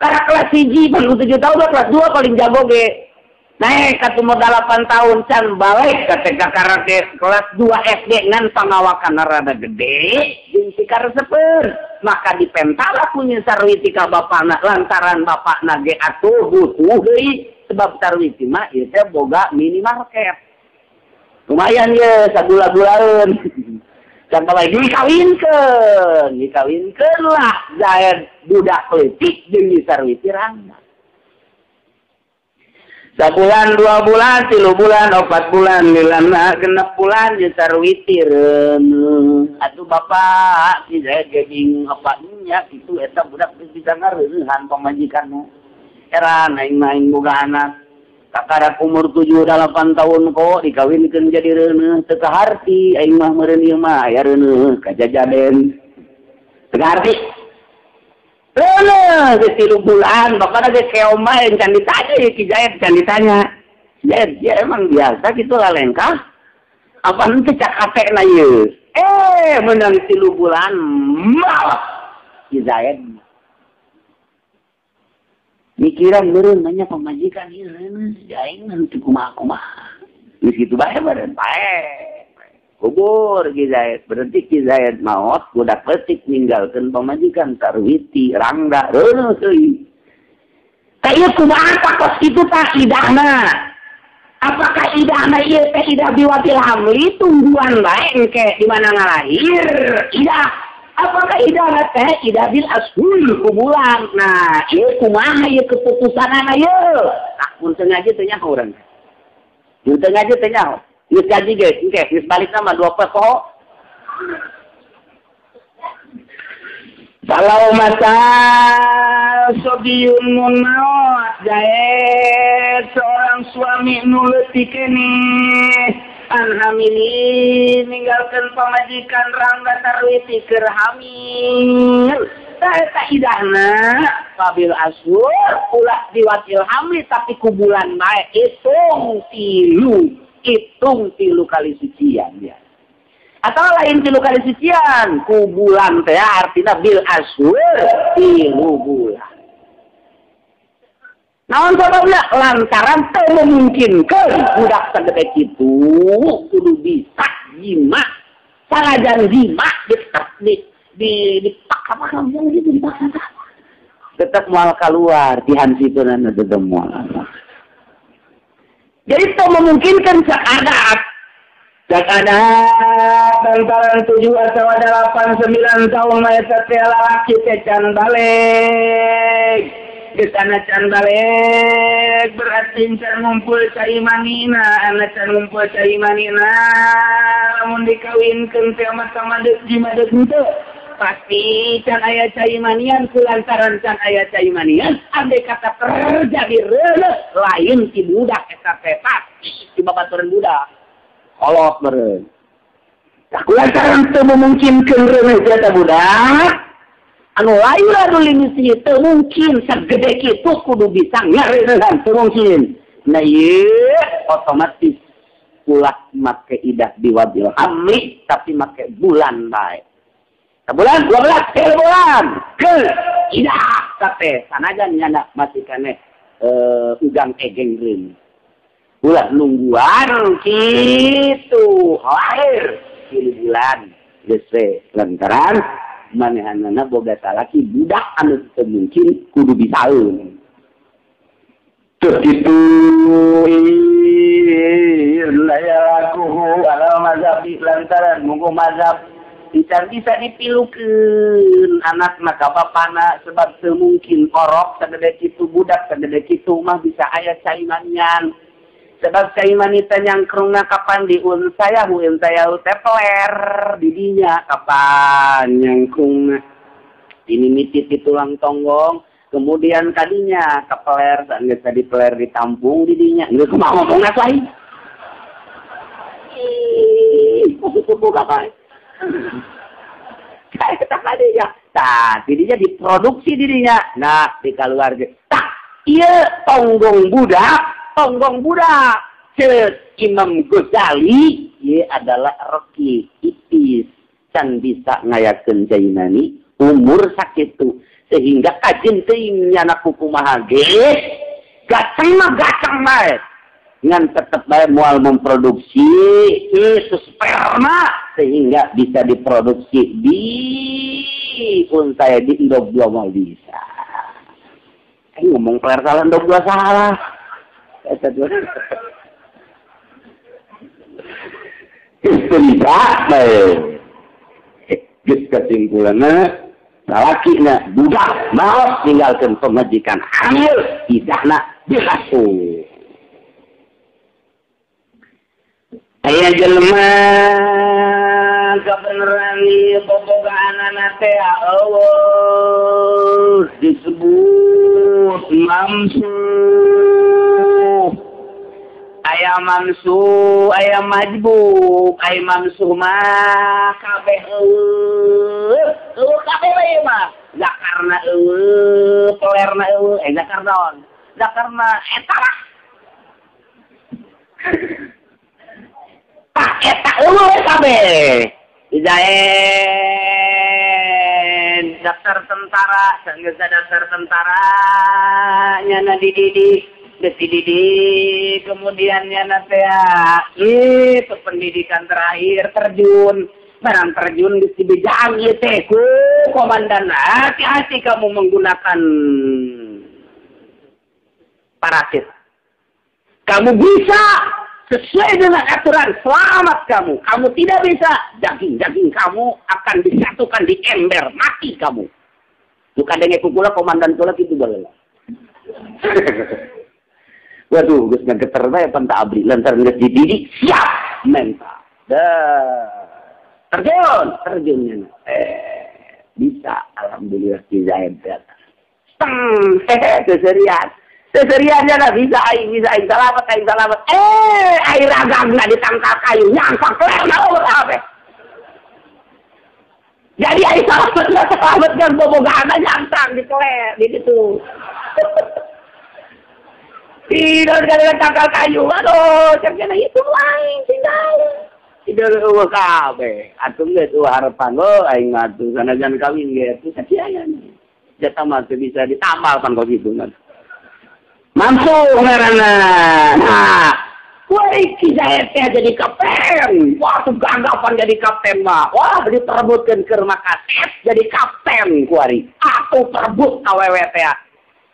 karak kelas 1 baru 7 tahun kelas 2 paling jago ge. Naik ka umur 8 tahun can balik ka TK karate kelas 2 SD ngan pangawakan rada gede jeung si karesepeun maka dipentala punya sarwiti ka bapana lantaran bapana ge atuh butuh deui sebab sarwiti mah ieu teh boga minimarket lumayan ye sagula-gulaeun can balik dikawinkeun lah jae budak leutik jeung sarwiti rangga. Sabulan, 2 bulan, 3 bulan, 4 bulan, 6 bulan, sarwiti reuneuh. Atuh bapak, si saya geuning apanya itu eta budak bisa ngareureuhan pamajikanna. Heran aing boga anak. Kakarak umur 7-8 tahun kok dikawinkeun jadi reuneuh teu kaharti aing mah meureun ieu mah aya reuneuh kajajaden. Teu kaharti. Loh, ke 3 bulan, bapak ada keoma yang can ditanya, ya Ki Jayat can ditanya. Jayat, ya emang biasa gitu lah lengkah. Apa nanti cak kakek na ye? Menang 3 bulan, malah Ki Jayat. Mikiran beren, nanya pemajikan, ya Jayat nanti kumaha-kumaha. Di situ bae beren, bae. Kubur Ki Zayat, berarti Ki Zayat maot budak letik ninggalkeun pamajikan sarwiti rangga reuneuh teuing. Tah ieu kumaha kos kitu tah idahna? Apakah idahna ieu teh idah biwatil hamli tungguan bae engke di mana ngalahir? Idah. Apakah idahna teh idah bil ashul kubulan? Nah, ieu kumaha ieu keputusanana ieu? Tah mun teu ngaji teh nyaho urang. Mun teu ngaji teh nyaho. Geus gaji ge, engke geus balik nama 2 peko. Salau mata sobiyun munaot jae seorang suami nu leutik keneh anhamili ninggalkeun pamajikan rangga sarwiti keur hamil. Eta idahna pabil asur ulah diwakil hamil tapi ku bulan bae hitung 3 kali sucian ya. Atau lain 3 kali sucian ku bulan teh artinya bil asur 3 bulan. Naon sababna lantaran teu memungkinkeun budak sagede kitu kudu bisa jima. Salajan jima dipaksa yang gitu dipaksa. Tetap moal keluar di hansipeunan tetep moal. Jadi itu memungkinkan sekadat lantaran 7 atau 8, 9 tahun mayat laki can balik. Kesana can balik berarti can ngumpul cai manina, anak can ngumpul cai manina. Namun dikawinkan sama jimadek itu pasti can ayah cai manian kulantaran can ayah cai manian andai kata terjadi reuleuh lain si budak eta teh pasti si babaturan budak kolot meureun. Tah kulantaran teu memungkinkeun reuleuh jata budak anu lain anu limisi teu mungkin sagede kitu kudu bisa ngareureuhan teu mungkin. Nah ieu otomatis ulah make idah biwabil hamli tapi make bulan baik. Bulan 12 bulan ke idah kate sanajan nyana masih kene ugang egengreun. Bulan nungguan kitu lahir bulan geus lantaran manehanana boga salaki budak anu teu mungkin kudu bisaeun. Teu kitu layakuhu ala mazhab lantaran munggu mazhab bisa dipilukeun anak maka bapana sebab teu mungkin orok sagede kitu budak sagede kitu mah bisa aya caimannya. Sebab caimanita nyangkrungna kapan di saya tepler didinya kapan nyangkrungna ini mitit di tulang tonggong kemudian tadinya kepeler saat tadi peler ditampung didinya nggak kemana ngomong apa ini kupu-kupu kapan kayak ketak ada ya nah didinya diproduksi didinya nah di keluarga tak iya tonggong budak cet Imam Ghazali ia adalah reki ipis can bisa ngayakeun jainani umur sakitu sehingga kajin teuing nyana kumaha ge gaceng bae ngan tetep bae moal memproduksi itu sperma sehingga bisa diproduksi di unsaya di indog dua mal bisa ngomong peler salah indog dua salah bisa geus kesimpulanna lalakina budak mau tinggalkeun pemajikan hamil idahna dilaku aya jelema kabeneran bobogaanana teh Allah disebut mamsu aya mamsu aya majbub aya mamsu mah kabeh kabeh bae mah zakarna pelerna zakarna eta lah eta kabeh ijaen daftar tentara geus daftar tentara nyana dididik kemudiannya natea itu pendidikan terakhir terjun barang terjun di Sibijang teh ku komandan hati-hati kamu menggunakan parasit kamu bisa sesuai dengan aturan selamat kamu tidak bisa daging kamu akan disatukan di ember mati kamu bukan dengan kukula komandan kula gitu bae waduh, geus ngageter bae panta abri lantaran geus dididik siap mental. Terjunnya. Bisa alhamdulillah si Zaid data. Seseriannya lah bisa aing selamat. Air agangna ditangkal kayu nyangkak lerna apa. Jadi aing selamat kan bobogaana nyangkang di kler di situ. Tidak ada tangkal kayu, aduh, cerita itu lain, tidak ada kabe, atau nggak tuh harapan lo, aing ngatu, sana jangan kawin gitu, kasihan, jatah masih bisa ditambal kan kau gitu kan, mampu ngarana, nah, kisah jadi kapten, wah gagapan jadi kapten mah, wah diterbutkan ke Makassar jadi kapten kuari, aku terbut awwt ya.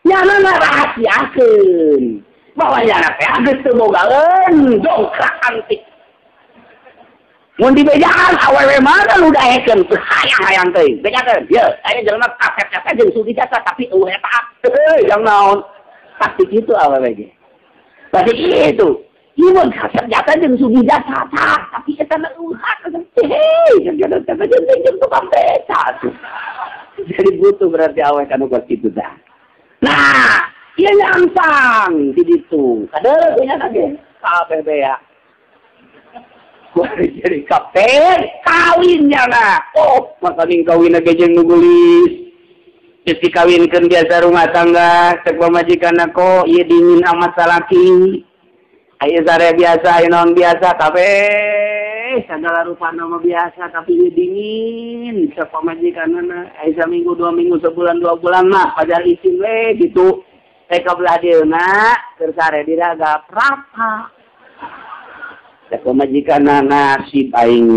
Nyana rahasiakeun bahwa nyana teh geus teu bogaeun dongkrak antik mun dibejaan awewe mana lu daekeun teu hayang-hayang teuing bejakeun ye aya jelema kaset-kaset jeung sudi jasa tapi eueuh eta yang naon pasti kitu awewe ge pasti kitu ieu kaset jasa jeung sudi jasa tapi eta mah eueuh jeung tukang beca jadi butuh berarti awewe kanu kuat kitu dah. Nah, ia nyangsang di situ. Kadang punya lagi kabeh ya. Gua jadi kapten, kawinnya lah. Oh, makaning kawin lagi jeung nugulis. Geus dikawinkeun biasa rumah tangga, cek pamajikan aku, ieu dingin amat salaki. Aya sare biasa, non biasa kabeh. Segala rupa nama biasa tapi dingin. Bisa pamajikanana. Aya saminggu 2 minggu sebulan 2 bulan mah pajar isin we gitu. Teka belah dieuna keur sare diraga prapa. Da pamajikanana nasib aing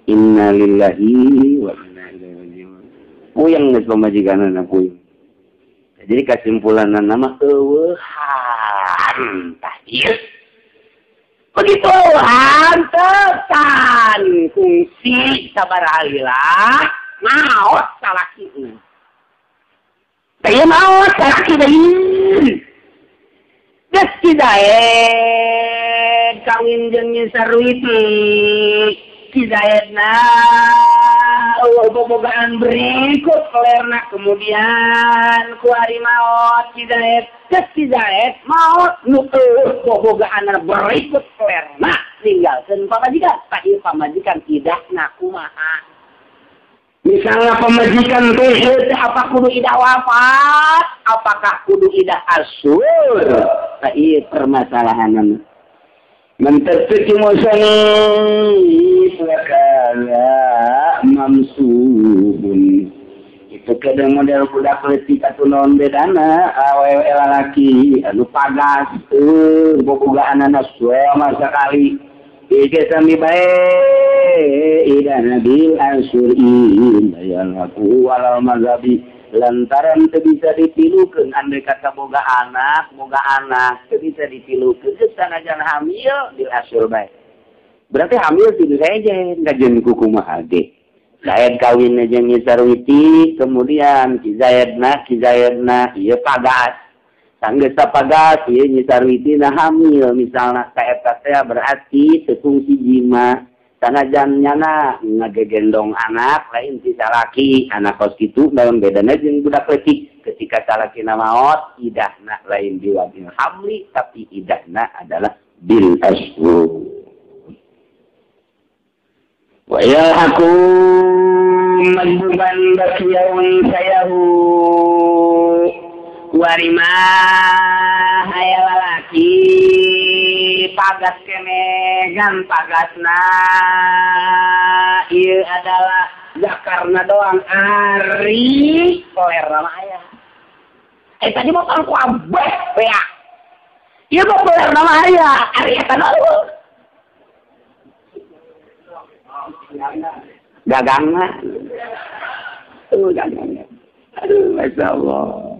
innalillahi wa inna ilaihi raji'un. Puyeng geus pamajikanana puyeng. Jadi kesimpulanna nama eueuhan tah ieu. Begitu hantetan fungsi sabaraha maot salakina. Teu maot salaki deui. Geus kidae kawin jeung Nyi Sarwiti. Kidaetna bobogaan berikut kelerna kemudian ku hari maot kidaet geus kidaet maot nu bobogaan berikut kelerna ninggalkeun pamajikan ka ieu pamajikan idahna kumaha misalnya pamajikan teh apa kudu idah wafat apakah kudu idah asyur ka ieu permasalahanna menterteki musani wakala mamsuhun itu kadang model budak leutik atuh naon bedana awewe lalaki anu pagas bobogaanana suama sakali ike sami bae idana bil asyurin bayan aku walal mazhabi lantaran teu bisa dipilukeun andai kata boga anak teu bisa dipilukeun sanajan hamil bil asyur bae. Berarti hamil tidak saja ngajen kumaha ge. Zaid kawin jeung Nyi Sarwiti kemudian Ki Zaidna ieu pagas. Sanggeus pagas ieu Nyi Sarwiti na hamil misalna kaeta teh berarti teu fungsi jima. Sanajan nyana ngagegendong anak lain si salaki anak kos kitu dalam bedana jeung budak leutik ketika salaki maot idahna lain diwabil hamli tapi idahna adalah bil asyur wa yalhaku majbuban bakiyaun sayahu warimah aya lalaki pagas kenegan pagasna ieu adalah zakarna doang ari koler nama aya tadi mau kan ku abeh ya ieu mah koler nama aya ari eta doang gagangna gagangna aduh masyaallah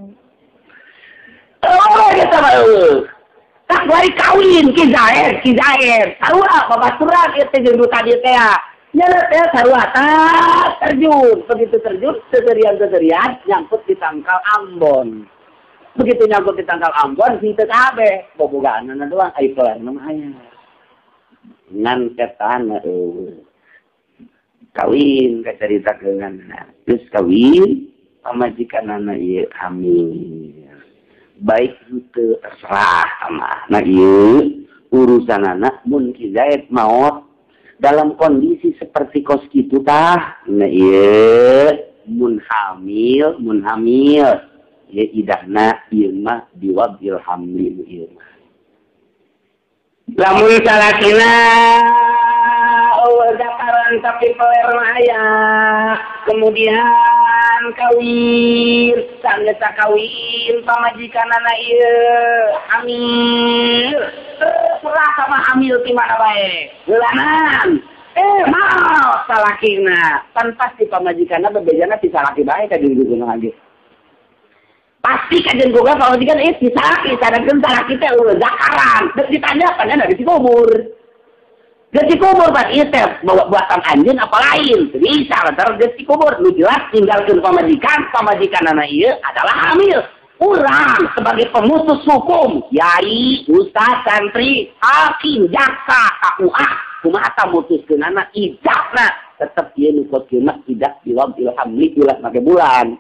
kita mau tak bari kawin Ki Zaid sarua babaturan ieu teh jeung duta dieu teh nya teh sarua terjun begitu terjun seserian nyangkut di tangkal Ambon begitu nyangkut di tangkal Ambon si teu kabeh bobogaanna doang ai pelarna mah aya ngan ketana kawin kacaritakeun geus kawin pamajikanana ieu hamil baik itu terserah sama nah iya urusanana mun Ki Zaid maot dalam kondisi seperti kos kitu tah nah iya mun hamil ya idahna ieu mah biwabil hamli ieu mah lamun salakina dakaran tapi peler aya kemudian kawin sanggeus kawin pamajikanana ieu hamil terserah sama hamil ti mana bae geulanan mau salakina pan pasti pamajikanna bebejana ti salaki bae ka jeung lagi pasti kajen boga pamajikan ti salaki sadakeun salaki teh zakaran geus ditanya pan ada di kubur geus kubur pas ieu teh buatan anjeun apa lain bisa lantaran geus kubur nu jelas tinggalkeun pamajikanana ieu adalah hamil urang sebagai pemutus hukum kiai ustaz santri hakim jaksa KUA kumaha tah mutuskeunana idahna tetep ieu nu kodkeuna idah biwabil hamli ulah make bulan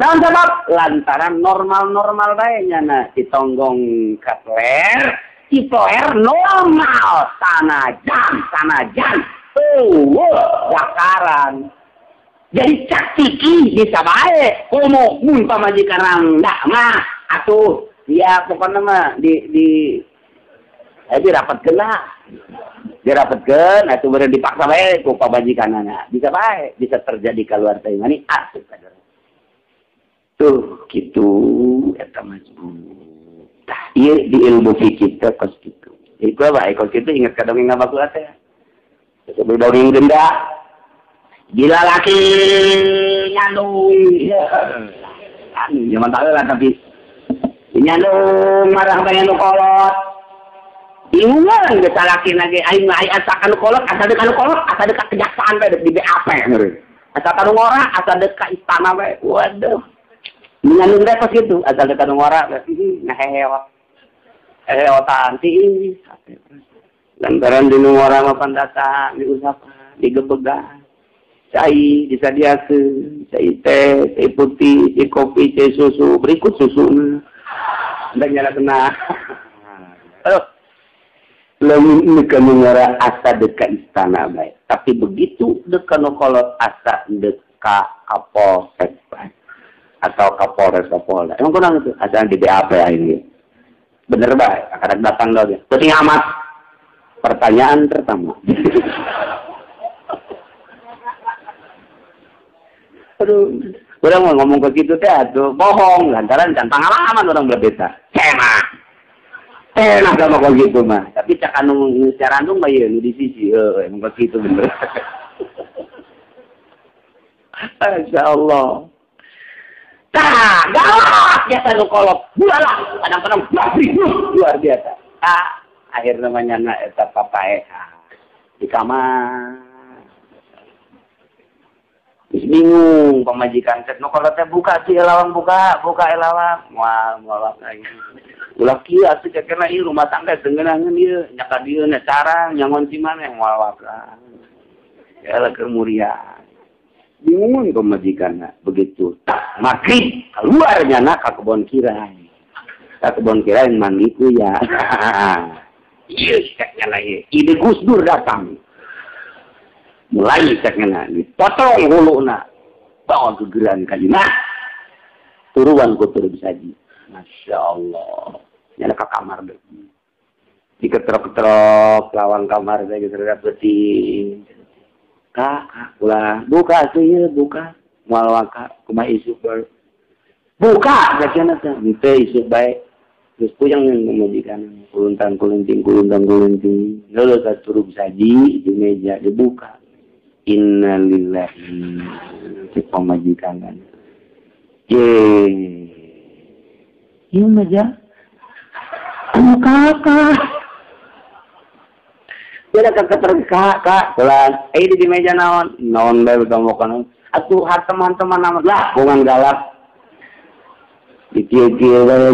naon sabab lantaran normal bae nyana ditonggong katler tipoer normal sanajan zakaran jadi cak tiki bisa bae komo mun pamajikan ndak mah atuh dia pokokna mah di Dirapatkeun lah. Dirapatkeun atuh beureun dipaksa bae ku pamajikanana. Bisa bae, bisa terjadi keluar teh mani asup ka dalam. Tuh kitu eta mazmum. Tah ieu di ilmu fikih teh kos kitu. Iku bae kos kitu inget ka dongeng ngabakulah teh. Sebelum dongeng denda. Gila laki nyandung. Anu zaman taheula tapi nyandung marah bae anu kolot. Bingungan geus laki lagi aing asa kanu kolot, asa deuk kanu kolot, asa deuk kejaksaan bae di BAP ngeureun. Asa kanu ngora, asa deuk ka istana bae. Waduh. Nyandung teh pas kitu, asa deuk kanu ngora, ngahewot. Hewotan ti. Lantaran di ngora mah pandata diusapan, digebegan. Cai disadiakeun, cai teh, cai putih, cai kopi, cai susu, berikut susu. Dan nyala kena. Aduh. Lamun deka ngara asa deka istana bae. Tapi begitu deka kolot asa deka Kapolsek bae. Atau Kapolres Kapolda. Emang kurang itu? Asa di BAP ini. Bener bae, akan datang lagi. Penting amat. Pertanyaan pertama. Aduh, orang mau ngomong ke gitu teh atuh bohong lantaran dan pengalaman orang berbeda. Enak sama kok gitu mah. Tapi cak anu carandung mah ieu nu di sisi emang kok gitu bener. Masyaallah. Tah, galak ya anu kolot. Bulalah kadang-kadang luar biasa. Akhir namanya na eta papae di kamar. Terus bingung pemajikan cek no kalau teh buka sih elawang buka elawang mual lagi ulah kieu atuh cek kana ieu rumah tangga deungeunangeun ieu nya ka dieu na carang nyangon si maneh mual ya lah kemuria bingung pemajikanna begitu makrib keluarnya na ka kebon kirain mandi ku ya ieu ceknya lagi ide Gus Dur datang mulai ceknya dipotong huluna bawa gegeran kalina turuan ku turu bisaji Masya Allah nyala ke kamar deh diketrok-ketrok lawang kamar saya gitu beti kak ulah buka tuh ya buka mual waka kumah isuk baru buka ceknya teh mite isuk baik terus puyang yang memujikan kuluntan kulinting lalu ke turu bisaji di meja dibuka innalillahi si pemajikan kan iya meja anu kakak dia kakak terkak pelan di meja naon bae betombokan atuh teman-teman amat lah bungan galak dikieu-kieu bae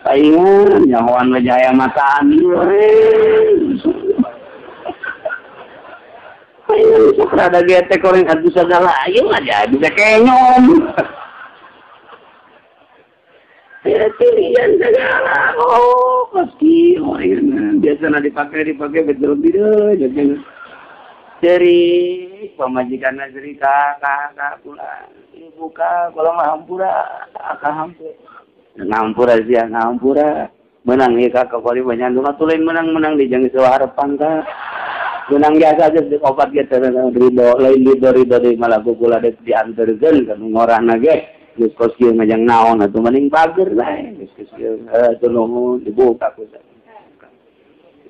saingan nyahoan wajaya mataan ieu ada getek orang adu segala ayo aja bisa kenyom pilihan segala pasti biasa dipakai betul betul dari pemajikan negeri kakak pula buka kalau ngahampura ngahampura sih ngahampura menang ya kakak kali banyak rumah tulen menang di jangan sewa harapan kak menang biasa aja obat gitu ridho dari malah kula dek dianterkeun ka ngorana ge geus kos kieu ngajang naon atuh mending pager bae geus kieu nuhun dibuka ku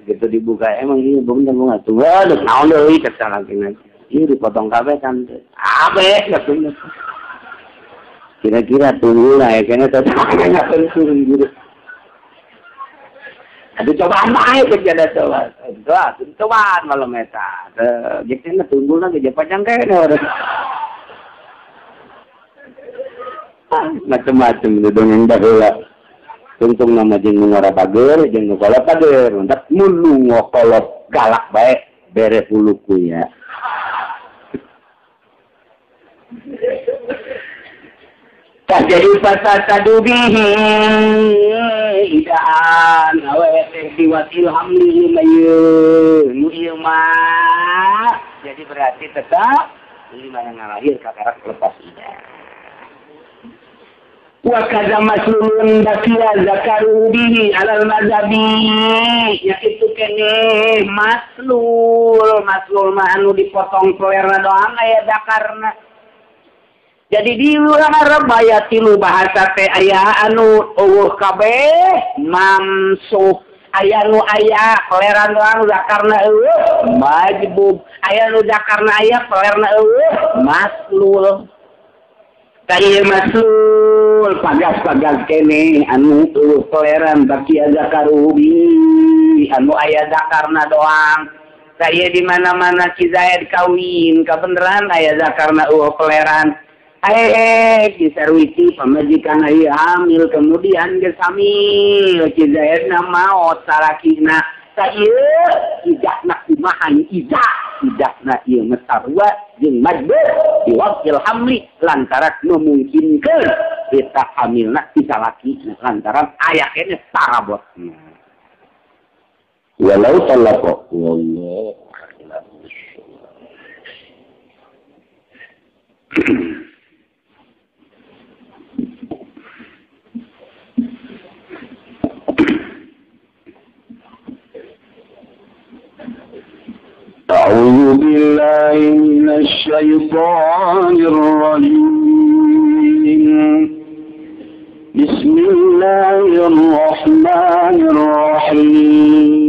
gitu dibuka emang ieu bener atuh waduh naon deui cek salakina ieu dipotong kabeh kan abe atuh kira-kira tunggu lah ya kayaknya tetep turun gitu. Aduh cobaan baik kerja cobaan malam eta. Jadi tunggu lagi dia panjang kayaknya orang. Macam-macam itu dongeng baheula. Tungtung nama jeung ngora pager jeung kolot pager. Entak mulu ngokolot galak bae beres huluku ya. Jadi pasal tadubihi idaan awe diwat ilham li mayu mah jadi berarti tetap lima yang ngalahir kakarak lepas ida wa kaza maslulun bakia zakaru bihi alal madhabi yaitu kene maslul mah anu dipotong pelerna doang aya zakarna. Jadi di Arab aya tilu bahasa teh aya anu eueuh kabeh mamsuh, aya nu aya peleran doang zakarna eueuh majbub, aya nu zakarna aya pelerna eueuh maslul. Kaya maslul pagas-pagas kene anu eueuh peleran bakia zakarubi anu aya zakarna doang. Kaya di mana-mana Ki Zaid kawin kabeneran aya zakarna eueuh peleran. Disarwiti pamajikan aya hamil kemudian geus hamil Ki Zaidna maot salakina. Saya idakna kumaha idakna ieu mesarwa jeung majbur di wakil hamli lantaran memungkinkeun eta hamilna ti salaki lantaran aya kene sarabot. Walau talaqa wallahu أعوذ بالله من الشيطان الرجيم بسم الله الرحمن الرحيم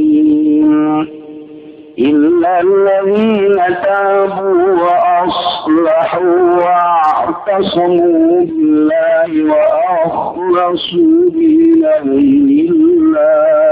إلا الذين تابوا وأصلحوا واعتصموا بالله وأخلصوا دينهم لله